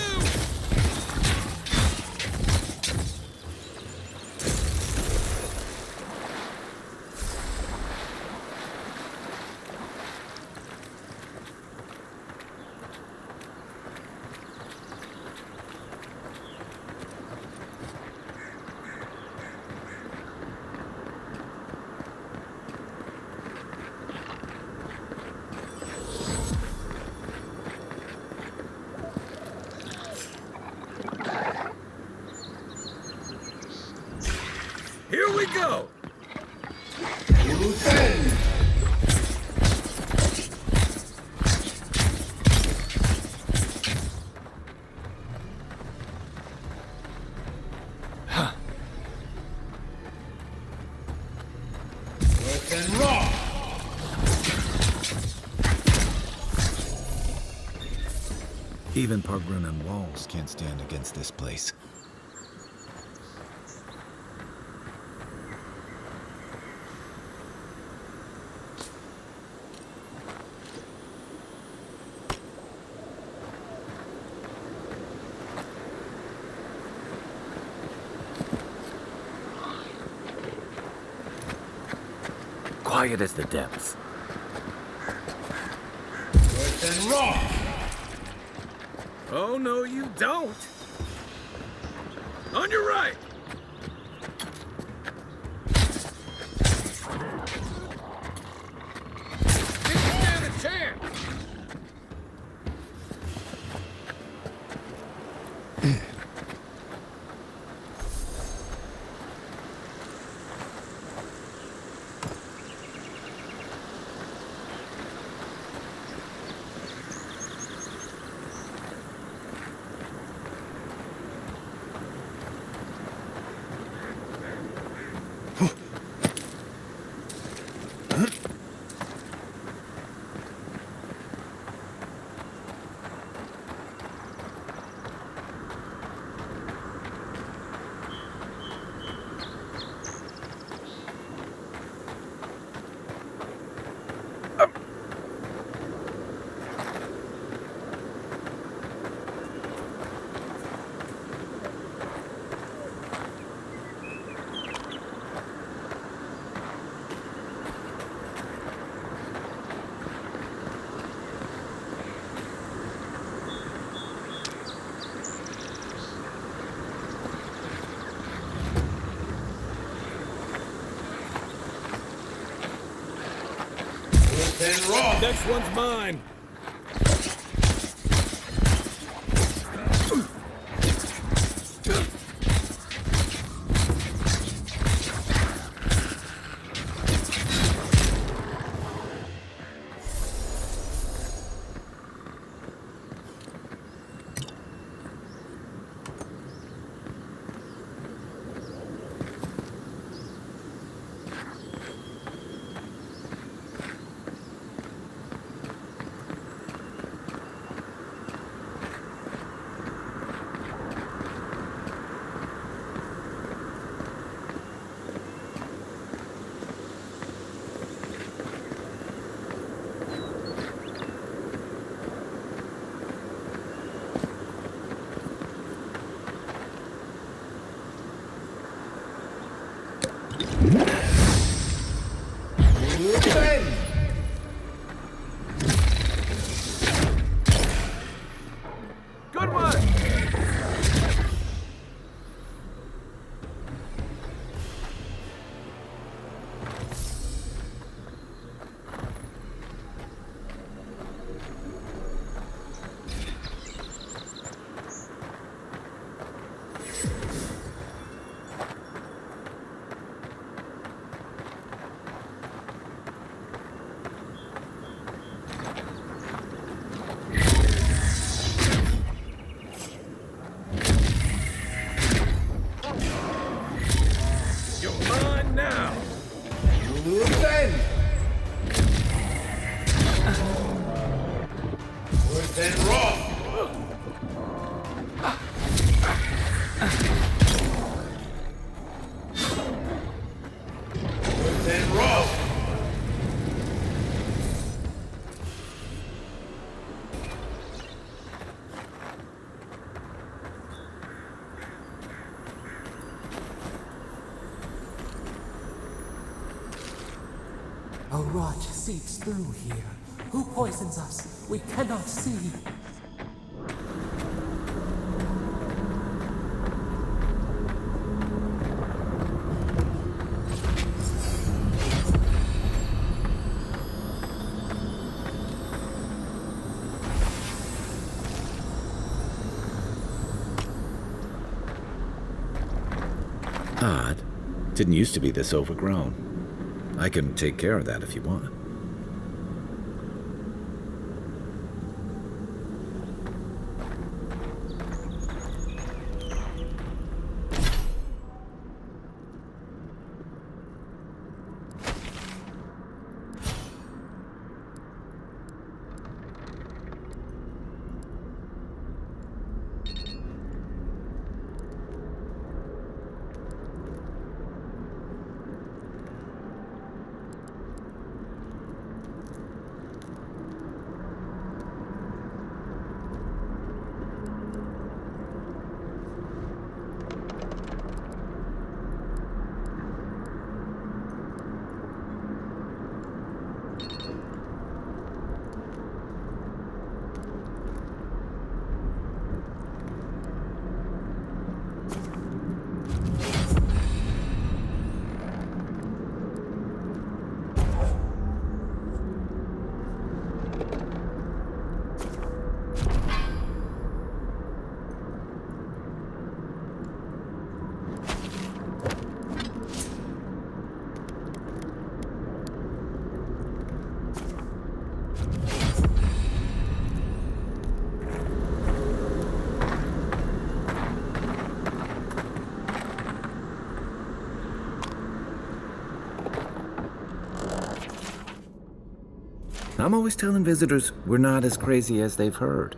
Here we go! And rock! Even Pargrunan walls can't stand against this place. Quiet as the depths. Earth and rock! Oh, no, you don't! On your right! Didn't stand a chance! Earth and rock! Next one's mine! Good one! You're mine now! Earth and rock! Earth and rock! A rot seeps through here. Who poisons us? We cannot see. Odd. Didn't used to be this overgrown. I can take care of that if you want. I'm always telling visitors we're not as crazy as they've heard.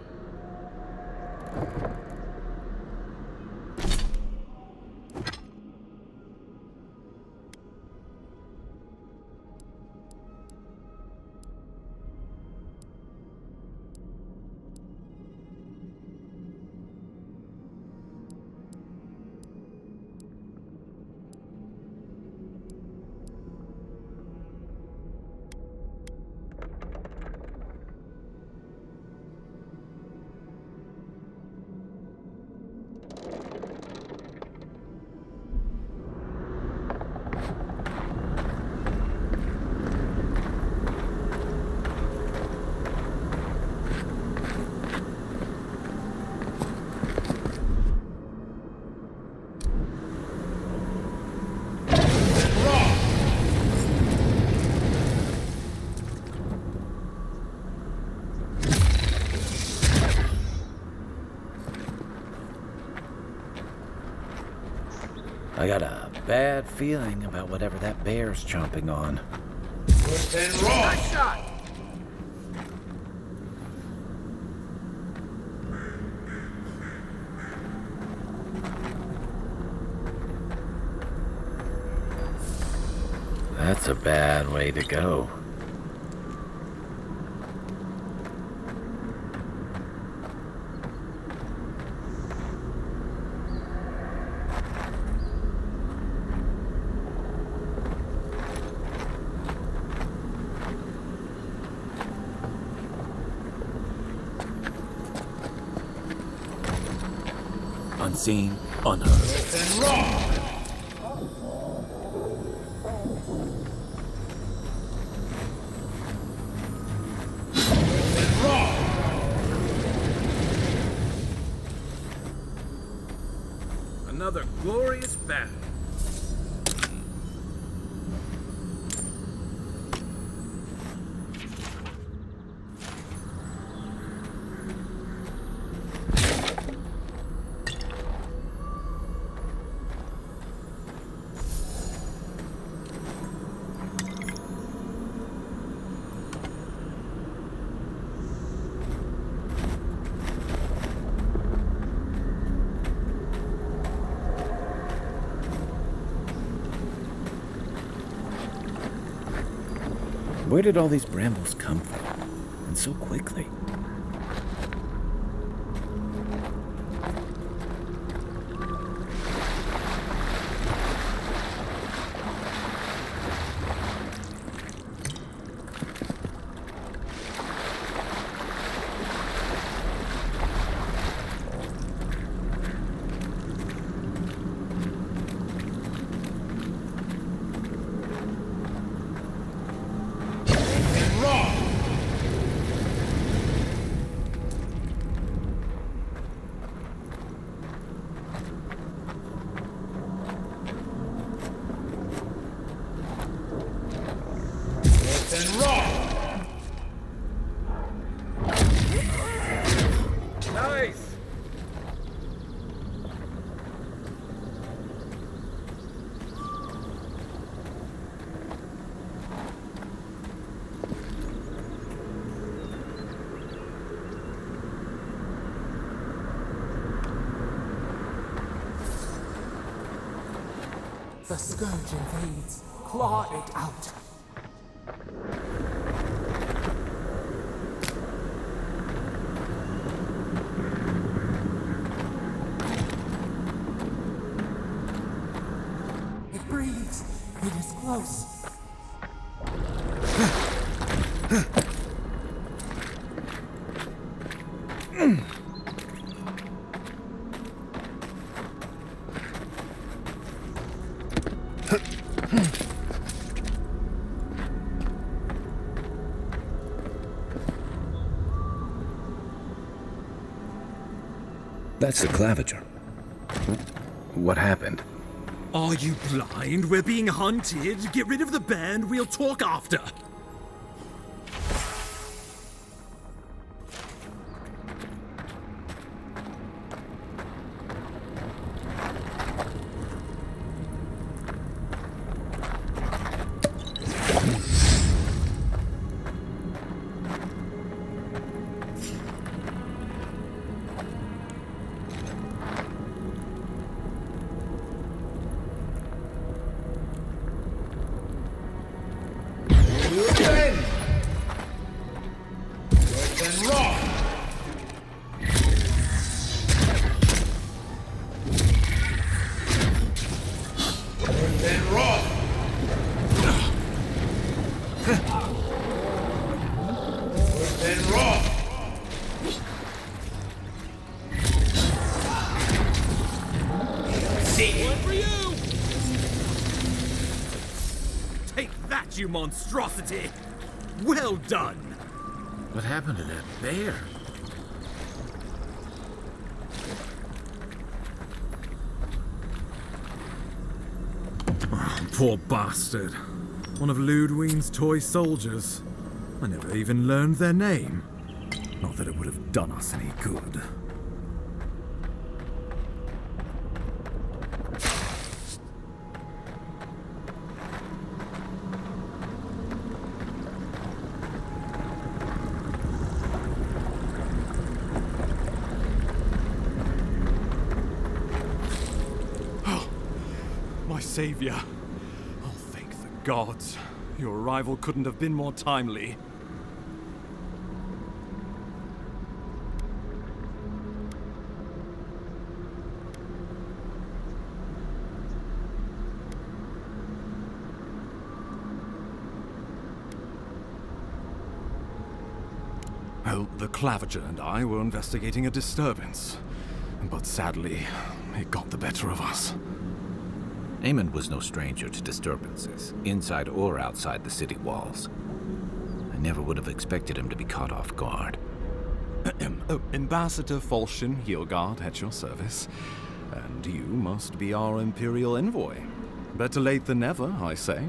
I got a bad feeling about whatever that bear's chomping on. Within raw. Nice shot. That's a bad way to go. Unseen, unheard. Within raw. Another glorious battle. Where did all these brambles come from? And so quickly? Within raw. Nice. The scourge invades. Claw it out. It breathes. It is close. That's the claviger. What happened? Are you blind? We're being hunted. Get rid of the band. We'll talk after. One for you! Take that, you monstrosity! Well done! What happened to that bear? Oh, poor bastard. One of Ludwine's toy soldiers. I never even learned their name. Not that it would have done us any good. My savior. Oh, thank the gods. Your arrival couldn't have been more timely. Well, the Clavager and I were investigating a disturbance. But sadly, it got the better of us. Eamon was no stranger to disturbances, inside or outside the city walls. I never would have expected him to be caught off guard. Ambassador Falchion Heelguard at your service. And you must be our Imperial envoy. Better late than never, I say.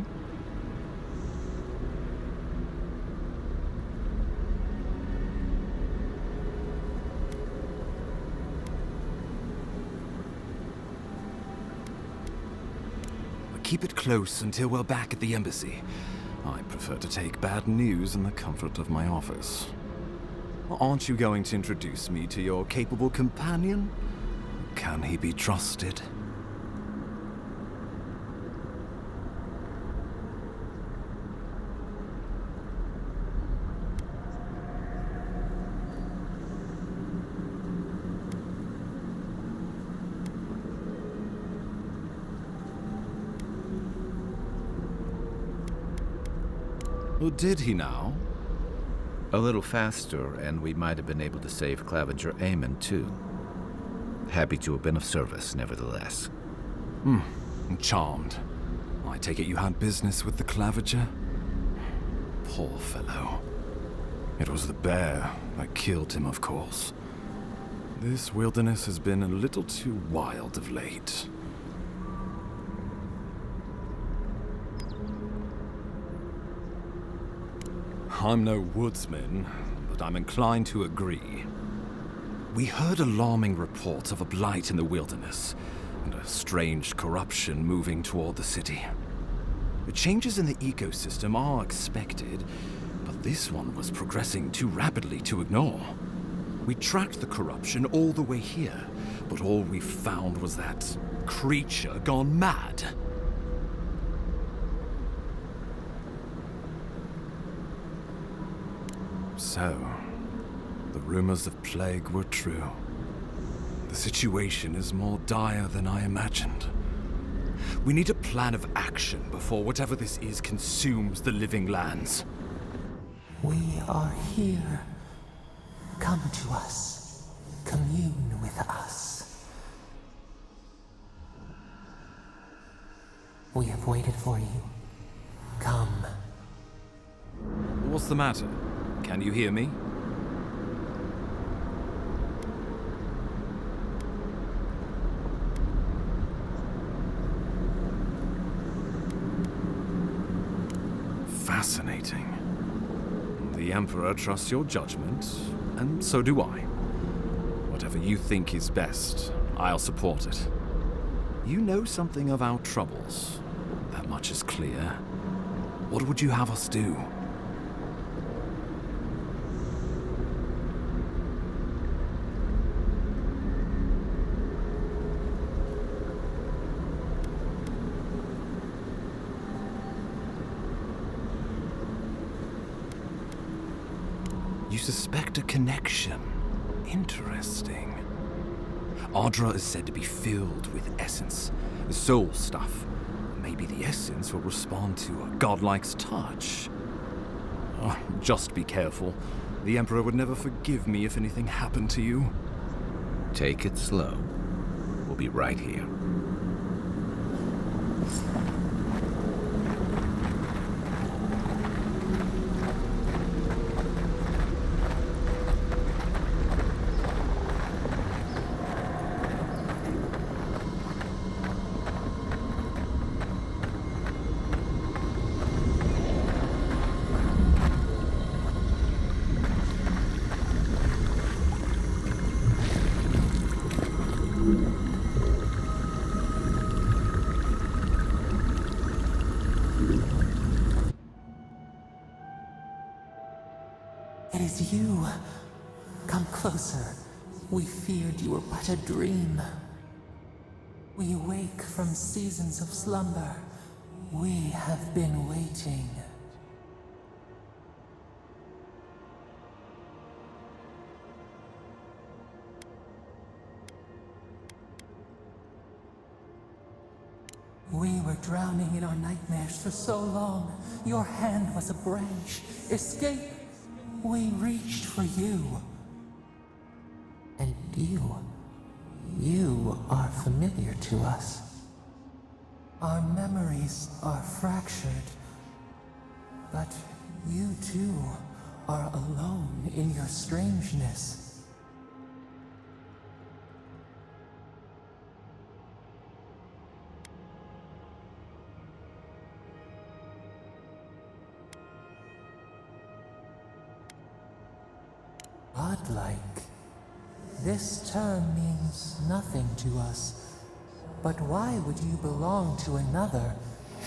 Keep it close until we're back at the embassy. I prefer to take bad news in the comfort of my office. Aren't you going to introduce me to your capable companion? Can he be trusted? Or did he now? A little faster, and we might have been able to save Clavager Eamon, too. Happy to have been of service, nevertheless. I'm charmed. I take it you had business with the Clavager? Poor fellow. It was the bear that killed him, of course. This wilderness has been a little too wild of late. I'm no woodsman, but I'm inclined to agree. We heard alarming reports of a blight in the wilderness, and a strange corruption moving toward the city. The changes in the ecosystem are expected, but this one was progressing too rapidly to ignore. We tracked the corruption all the way here, but all we found was that creature gone mad. So, the rumors of plague were true. The situation is more dire than I imagined. We need a plan of action before whatever this is consumes the living lands. We are here. Come to us. Commune with us. We have waited for you. Come. What's the matter? Can you hear me? Fascinating. The Emperor trusts your judgment, and so do I. Whatever you think is best, I'll support it. You know something of our troubles. That much is clear. What would you have us do? You suspect a connection. Interesting. Ardra is said to be filled with essence, soul stuff. Maybe the essence will respond to a godlike's touch. Oh, just be careful. The Emperor would never forgive me if anything happened to you. Take it slow. We'll be right here. is you. Come closer. We feared you were but a dream. We wake from seasons of slumber. We have been waiting. We were drowning in our nightmares for so long. Your hand was a branch. Escape! We reached for you. And you are familiar to us. Our memories are fractured. But you too are alone in your strangeness. Godlike. This term means nothing to us. But why would you belong to another,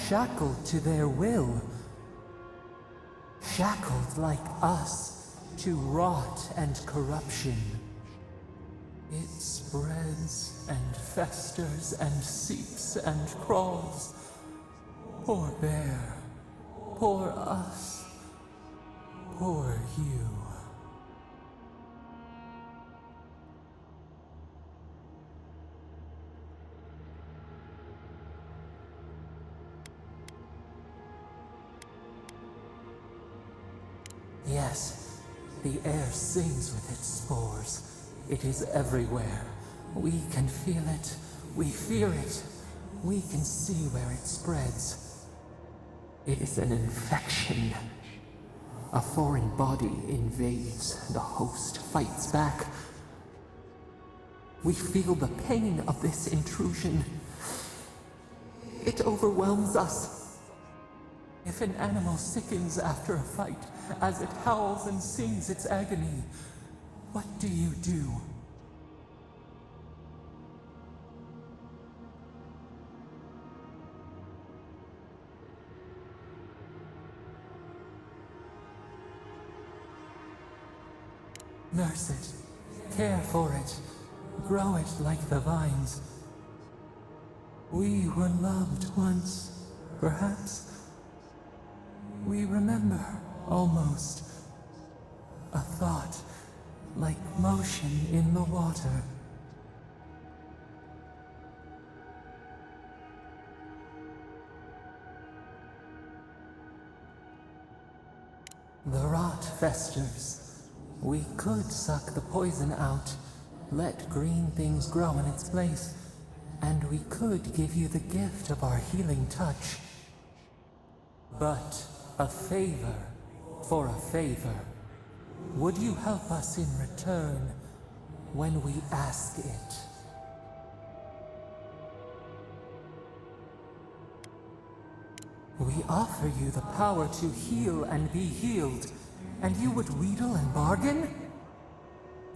shackled to their will? Shackled like us to rot and corruption. It spreads and festers and seeps and crawls. Poor bear. Poor us. Poor you. Yes, the air sings with its spores. It is everywhere. We can feel it. We fear it. We can see where it spreads. It is an infection. A foreign body invades. The host fights back. We feel the pain of this intrusion. It overwhelms us. If an animal sickens after a fight, as it howls and sings its agony, what do you do? Nurse it, care for it, grow it like the vines. We were loved once, perhaps. We remember, almost. A thought, like motion in the water. The rot festers. We could suck the poison out, let green things grow in its place, and we could give you the gift of our healing touch. But a favor for a favor. Would you help us in return when we ask it? We offer you the power to heal and be healed, and you would wheedle and bargain?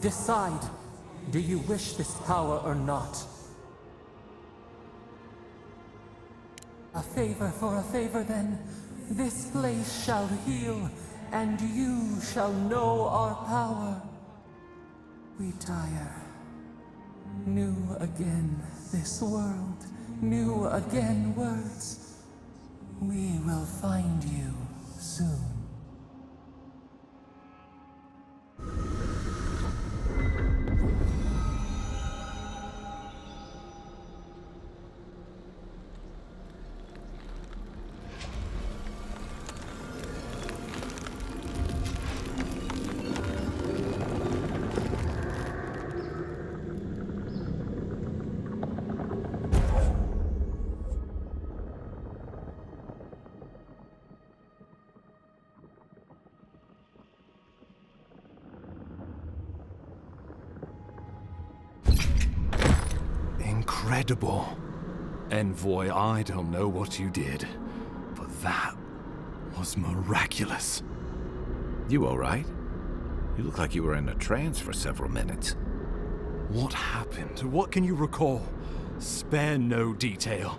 Decide, do you wish this power or not? A favor for a favor then. This place shall heal, and you shall know our power. We tire. New again this world, new again words. We will find you soon. Incredible. Envoy, I don't know what you did, but that was miraculous. You all right? You look like you were in a trance for several minutes. What happened? What can you recall? Spare no detail.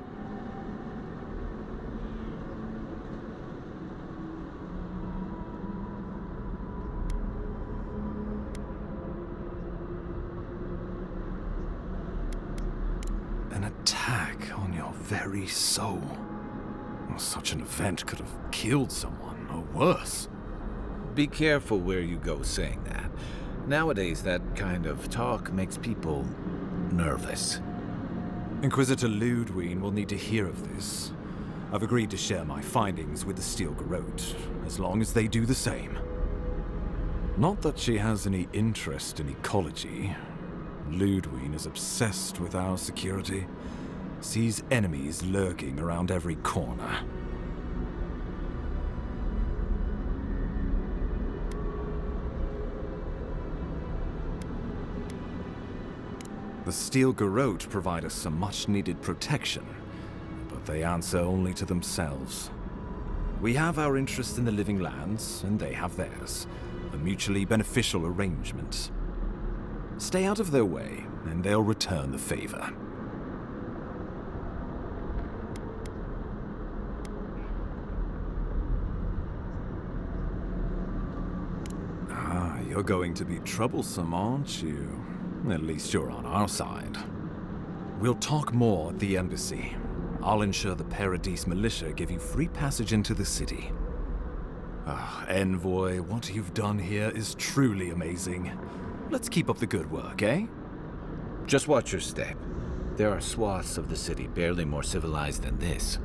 very soul. Such an event could have killed someone, or worse. Be careful where you go saying that. Nowadays, that kind of talk makes people nervous. Inquisitor Ludwig will need to hear of this. I've agreed to share my findings with the Steel Garrote, as long as they do the same. Not that she has any interest in ecology. Ludwig is obsessed with our security. Sees enemies lurking around every corner. The Steel Garrote provide us some much-needed protection, but they answer only to themselves. We have our interest in the living lands, and they have theirs. A mutually beneficial arrangement. Stay out of their way, and they'll return the favor. Ah, you're going to be troublesome, aren't you? At least you're on our side. We'll talk more at the embassy. I'll ensure the Paradise militia give you free passage into the city. Ah, Envoy, what you've done here is truly amazing. Let's keep up the good work, eh? Just watch your step. There are swaths of the city barely more civilized than this.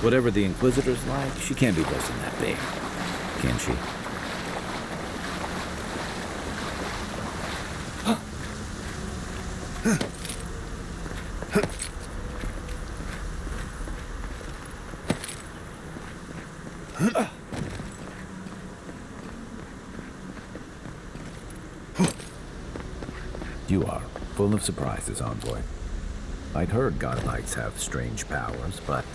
Whatever the Inquisitor's like, she can't be worse than that big, can she? You are full of surprises, Envoy. I'd heard godlights have strange powers, but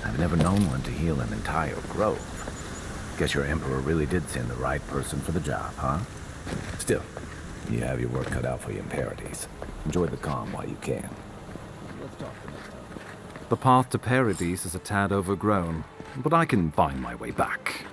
I've never known one to heal an entire grove. Guess your Emperor really did send the right person for the job, huh? Still, you have your work cut out for you in Paradise. Enjoy the calm while you can. Let's talk the next time. The path to Paradise is a tad overgrown, but I can find my way back.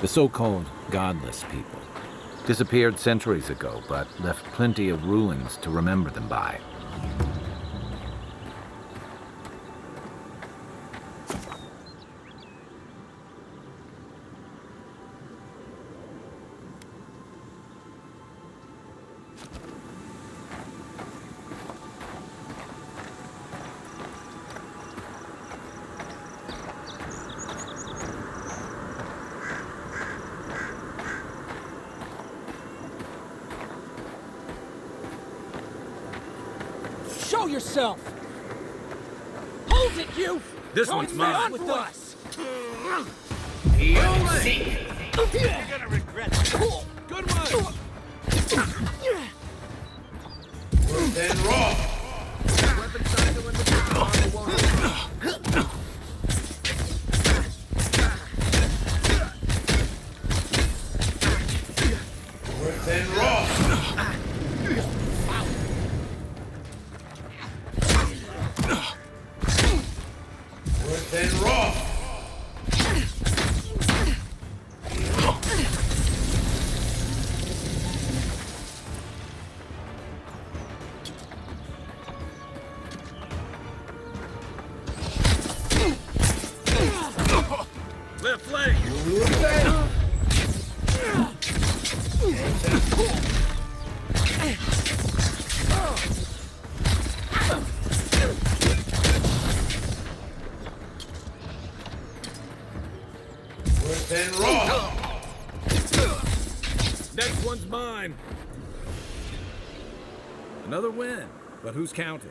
The so-called godless people. Disappeared centuries ago, but left plenty of ruins to remember them by. Show yourself! Hold it, you! This Don't one's mess mine. with us! You're gonna regret this. Good one! Worse than raw! Weapon cycle in the armor won't Worse than raw! Worse than raw! Left leg! Worse than raw! Next one's mine. Another win, but who's counting?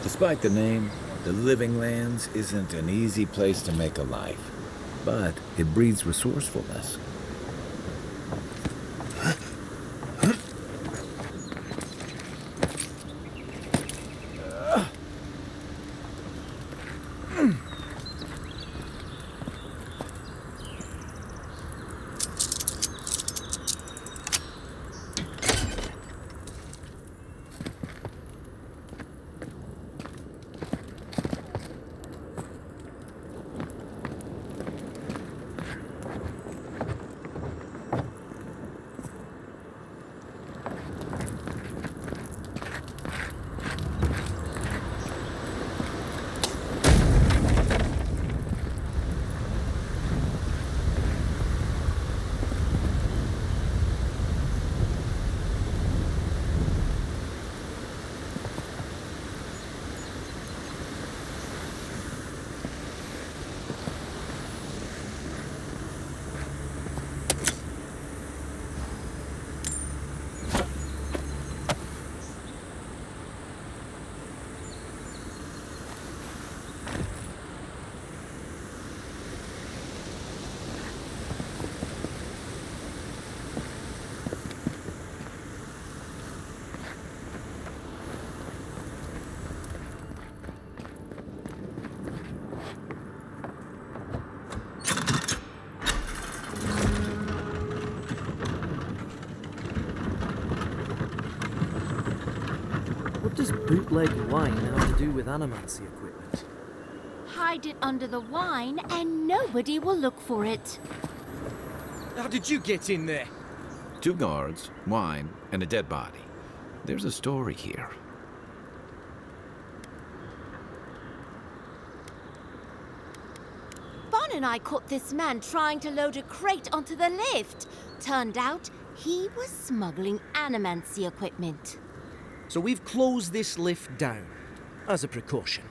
Despite the name, the Living Lands isn't an easy place to make a life, but it breeds resourcefulness. What does bootleg wine have to do with animancy equipment? Hide it under the wine and nobody will look for it. How did you get in there? 2 guards, wine, and a dead body. There's a story here. Bon and I caught this man trying to load a crate onto the lift. Turned out he was smuggling animancy equipment. So we've closed this lift down, as a precaution.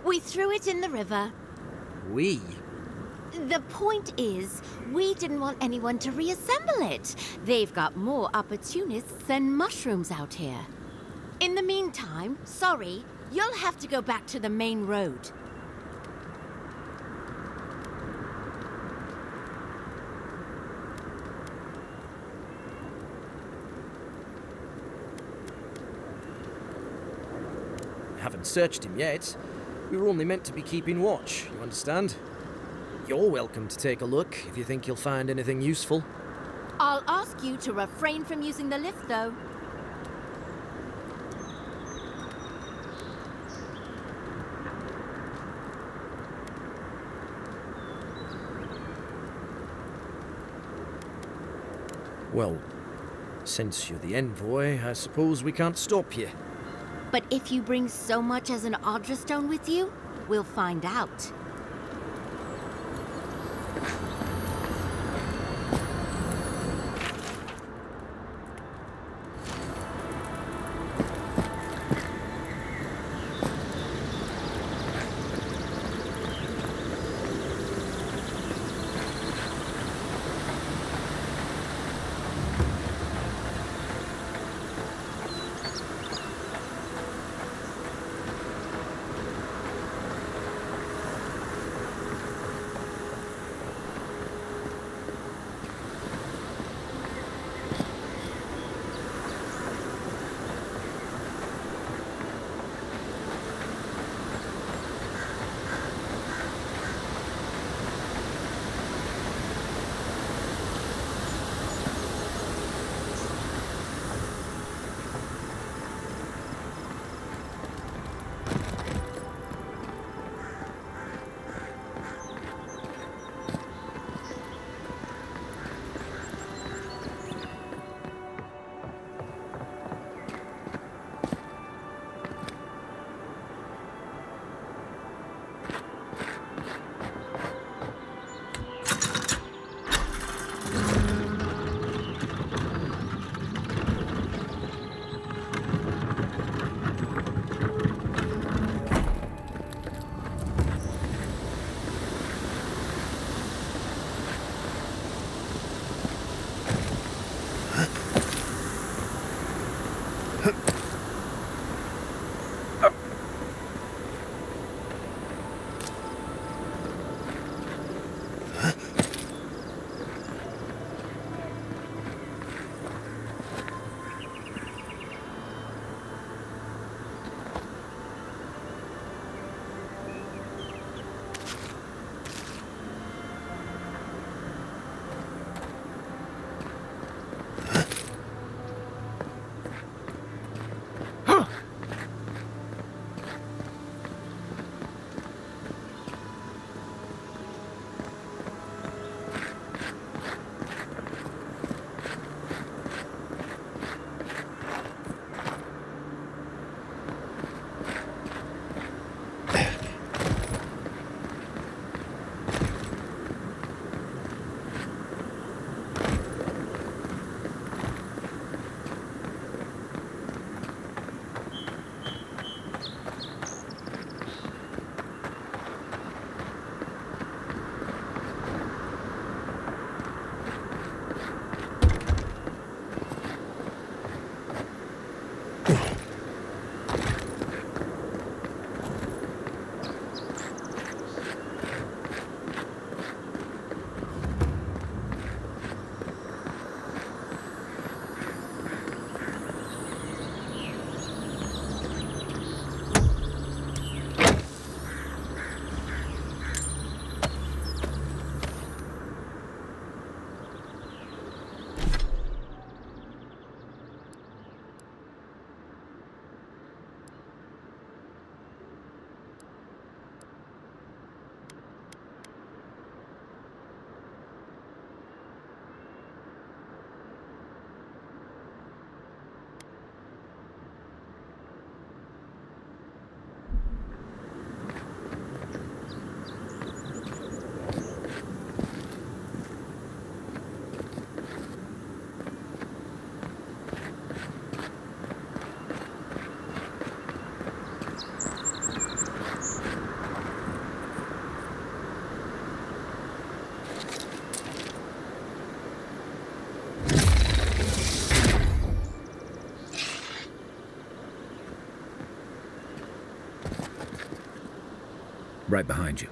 We threw it in the river. We? The point is, we didn't want anyone to reassemble it. They've got more opportunists than mushrooms out here. In the meantime, sorry, you'll have to go back to the main road. Haven't searched him yet. We were only meant to be keeping watch, you understand? You're welcome to take a look if you think you'll find anything useful. I'll ask you to refrain from using the lift, though. Well, since you're the envoy, I suppose we can't stop you. But if you bring so much as an Audra stone with you, we'll find out. Right behind you.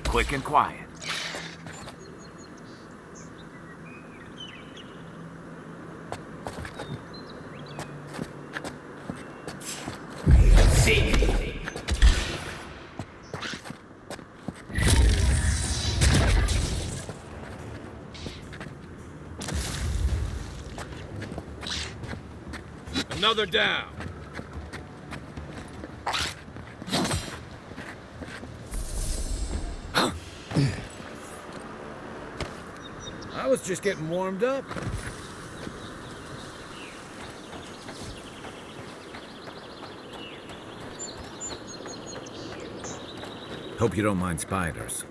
Quick and quiet. Another down. I was just getting warmed up. Hope you don't mind spiders.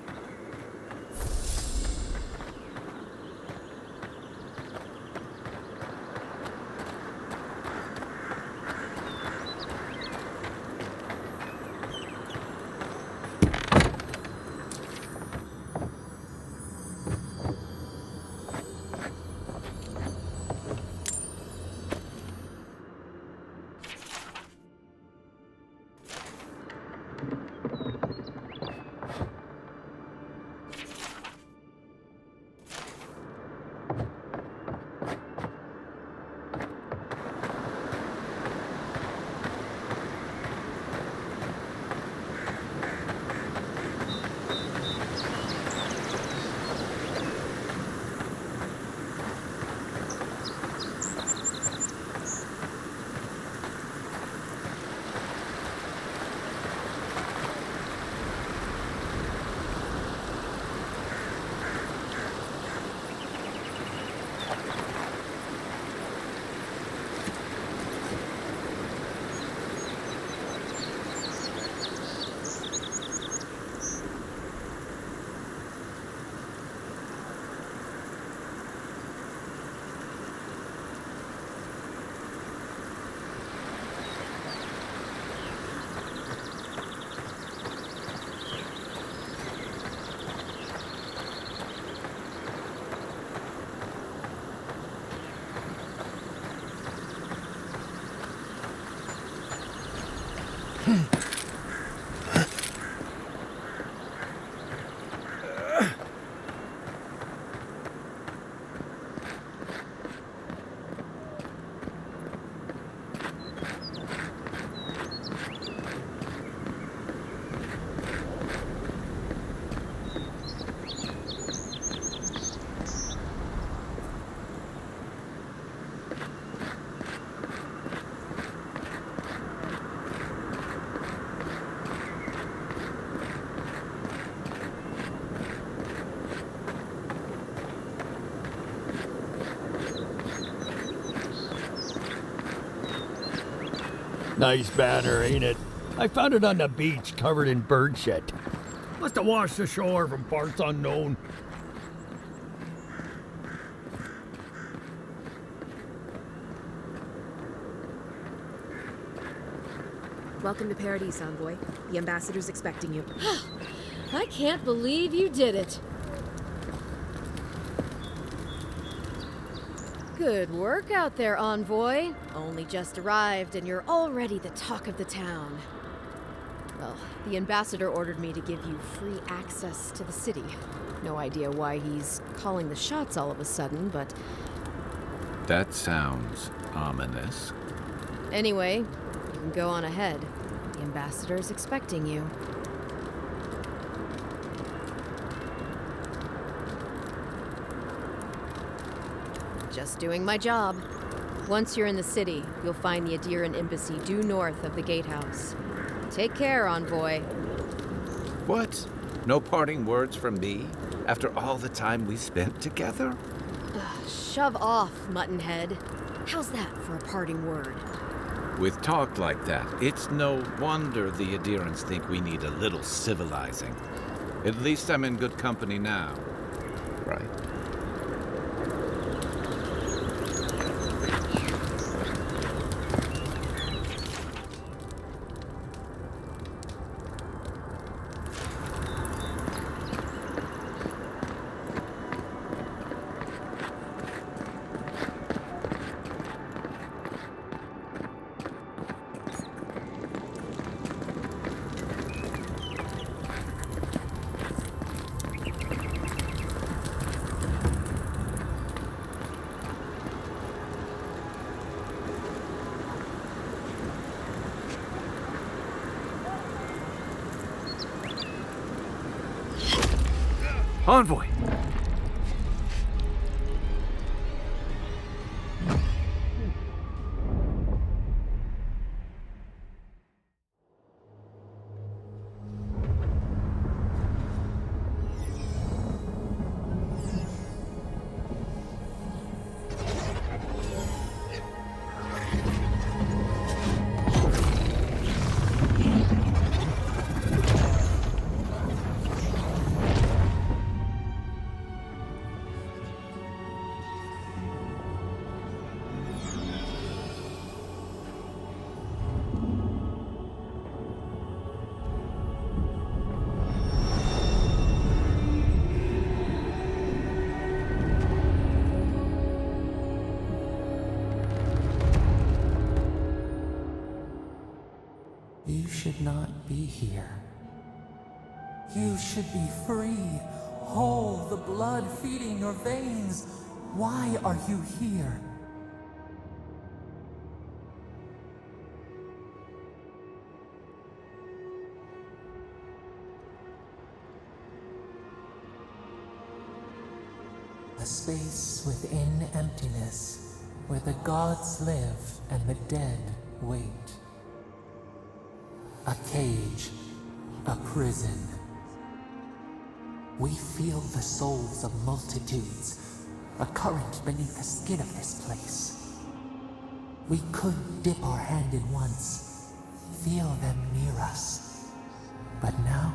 Nice banner, ain't it? I found it on the beach, covered in bird shit. Must have washed ashore from parts unknown. Welcome to Paradise, Envoy. The ambassador's expecting you. I can't believe you did it. Good work out there, Envoy. Only just arrived and you're already the talk of the town. Well, the ambassador ordered me to give you free access to the city. No idea why he's calling the shots all of a sudden, but... That sounds ominous. Anyway, you can go on ahead. The ambassador's expecting you. Just doing my job. Once you're in the city, you'll find the Adiran embassy due north of the gatehouse. Take care, Envoy. What? No parting words from me? After all the time we spent together? Shove off, Muttonhead. How's that for a parting word? With talk like that, it's no wonder the Adirans think we need a little civilizing. At least I'm in good company now, right? Envoy! You should not be here. You should be free, whole, the blood feeding your veins. Why are you here? A space within emptiness, where the gods live and the dead wait. A cage, a prison. We feel the souls of multitudes, a current beneath the skin of this place. We could dip our hand in once, feel them near us. But now,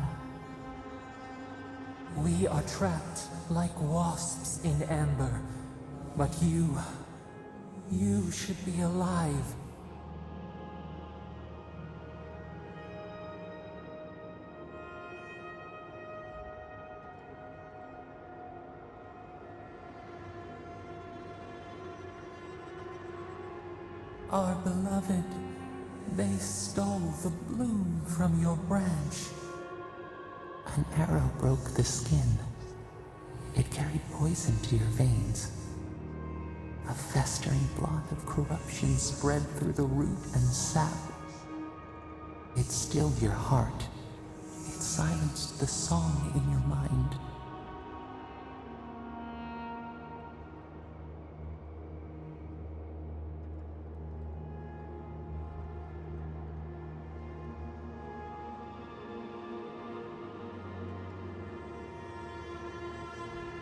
we are trapped like wasps in amber. But you should be alive. Our beloved, they stole the bloom from your branch. An arrow broke the skin. It carried poison to your veins. A festering blot of corruption spread through the root and sap. It stilled your heart. It silenced the song in your mind.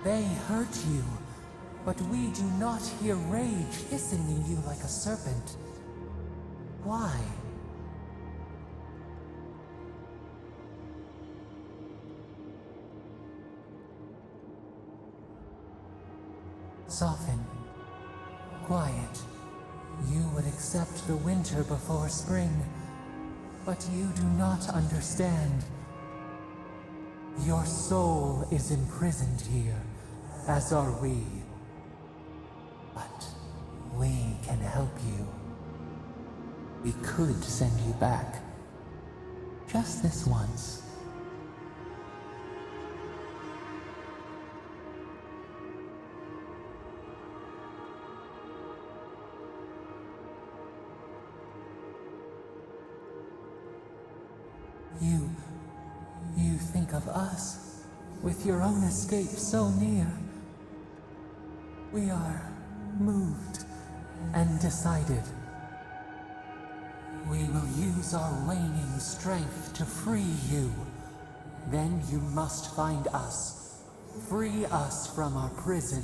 They hurt you, but we do not hear rage hissing in you like a serpent. Why? Soften. Quiet. You would accept the winter before spring, but you do not understand. Your soul is imprisoned here, as are we. But we can help you. We could send you back. Just this once. You think of us, with your own escape so near. We are moved and decided. We will use our waning strength to free you. Then you must find us. Free us from our prison.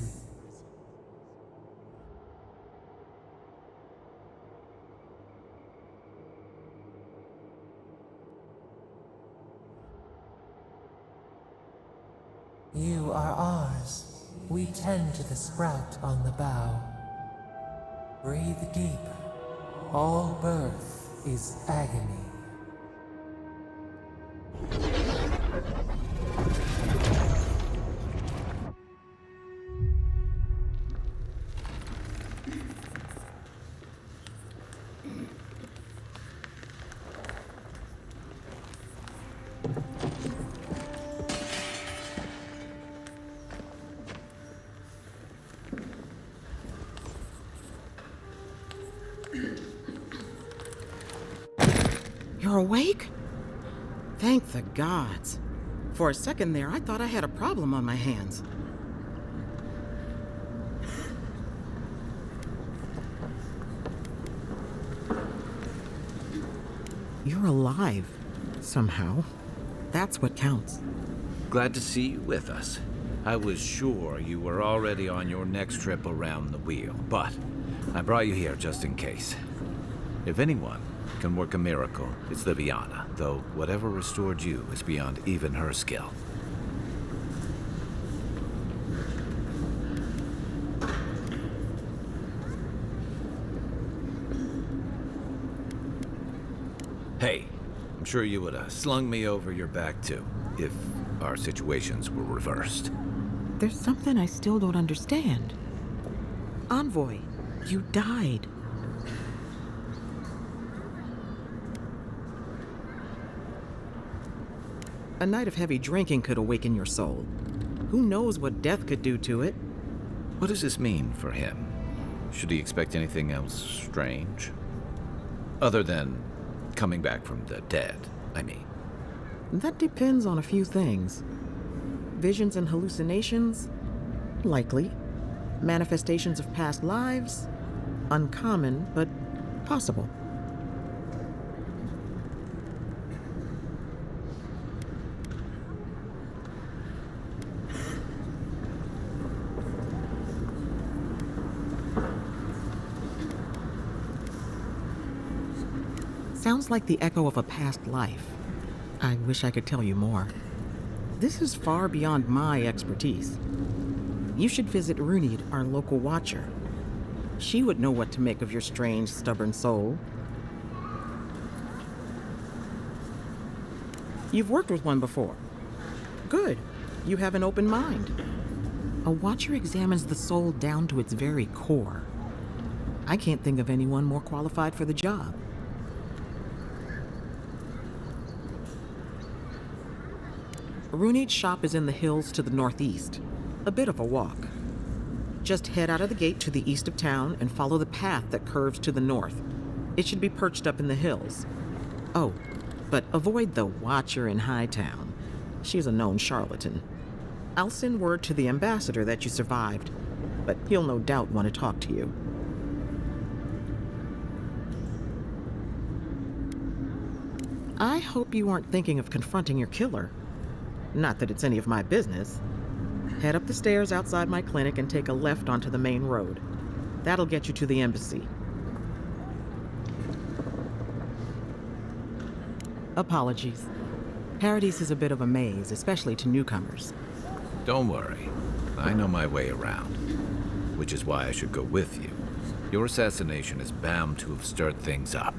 You are ours. We tend to the sprout on the bough. Breathe deep. All birth is agony. You're awake? Thank the gods. For a second there, I thought I had a problem on my hands. You're alive, somehow. That's what counts. Glad to see you with us. I was sure you were already on your next trip around the wheel, but I brought you here just in case. If anyone can work a miracle, it's Liviana, though whatever restored you is beyond even her skill. Hey, I'm sure you would have slung me over your back too, if our situations were reversed. There's something I still don't understand. Envoy, you died. A night of heavy drinking could awaken your soul. Who knows what death could do to it? What does this mean for him? Should he expect anything else strange? Other than coming back from the dead, I mean. That depends on a few things. Visions and hallucinations? Likely. Manifestations of past lives? Uncommon, but possible. Sounds like the echo of a past life. I wish I could tell you more. This is far beyond my expertise. You should visit Runid, our local watcher. She would know what to make of your strange, stubborn soul. You've worked with one before. Good. You have an open mind. A watcher examines the soul down to its very core. I can't think of anyone more qualified for the job. Runid's shop is in the hills to the northeast. A bit of a walk. Just head out of the gate to the east of town and follow the path that curves to the north. It should be perched up in the hills. Oh, but avoid the Watcher in Hightown. She's a known charlatan. I'll send word to the ambassador that you survived, but he'll no doubt want to talk to you. I hope you aren't thinking of confronting your killer. Not that it's any of my business. Head up the stairs outside my clinic and take a left onto the main road. That'll get you to the embassy. Apologies. Paradise is a bit of a maze, especially to newcomers. Don't worry. I know my way around. Which is why I should go with you. Your assassination is bound to have stirred things up.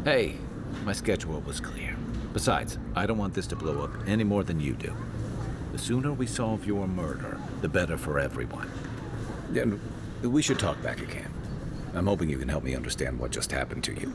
Hey, my schedule was clear. Besides, I don't want this to blow up any more than you do. The sooner we solve your murder, the better for everyone. And we should talk back again. I'm hoping you can help me understand what just happened to you.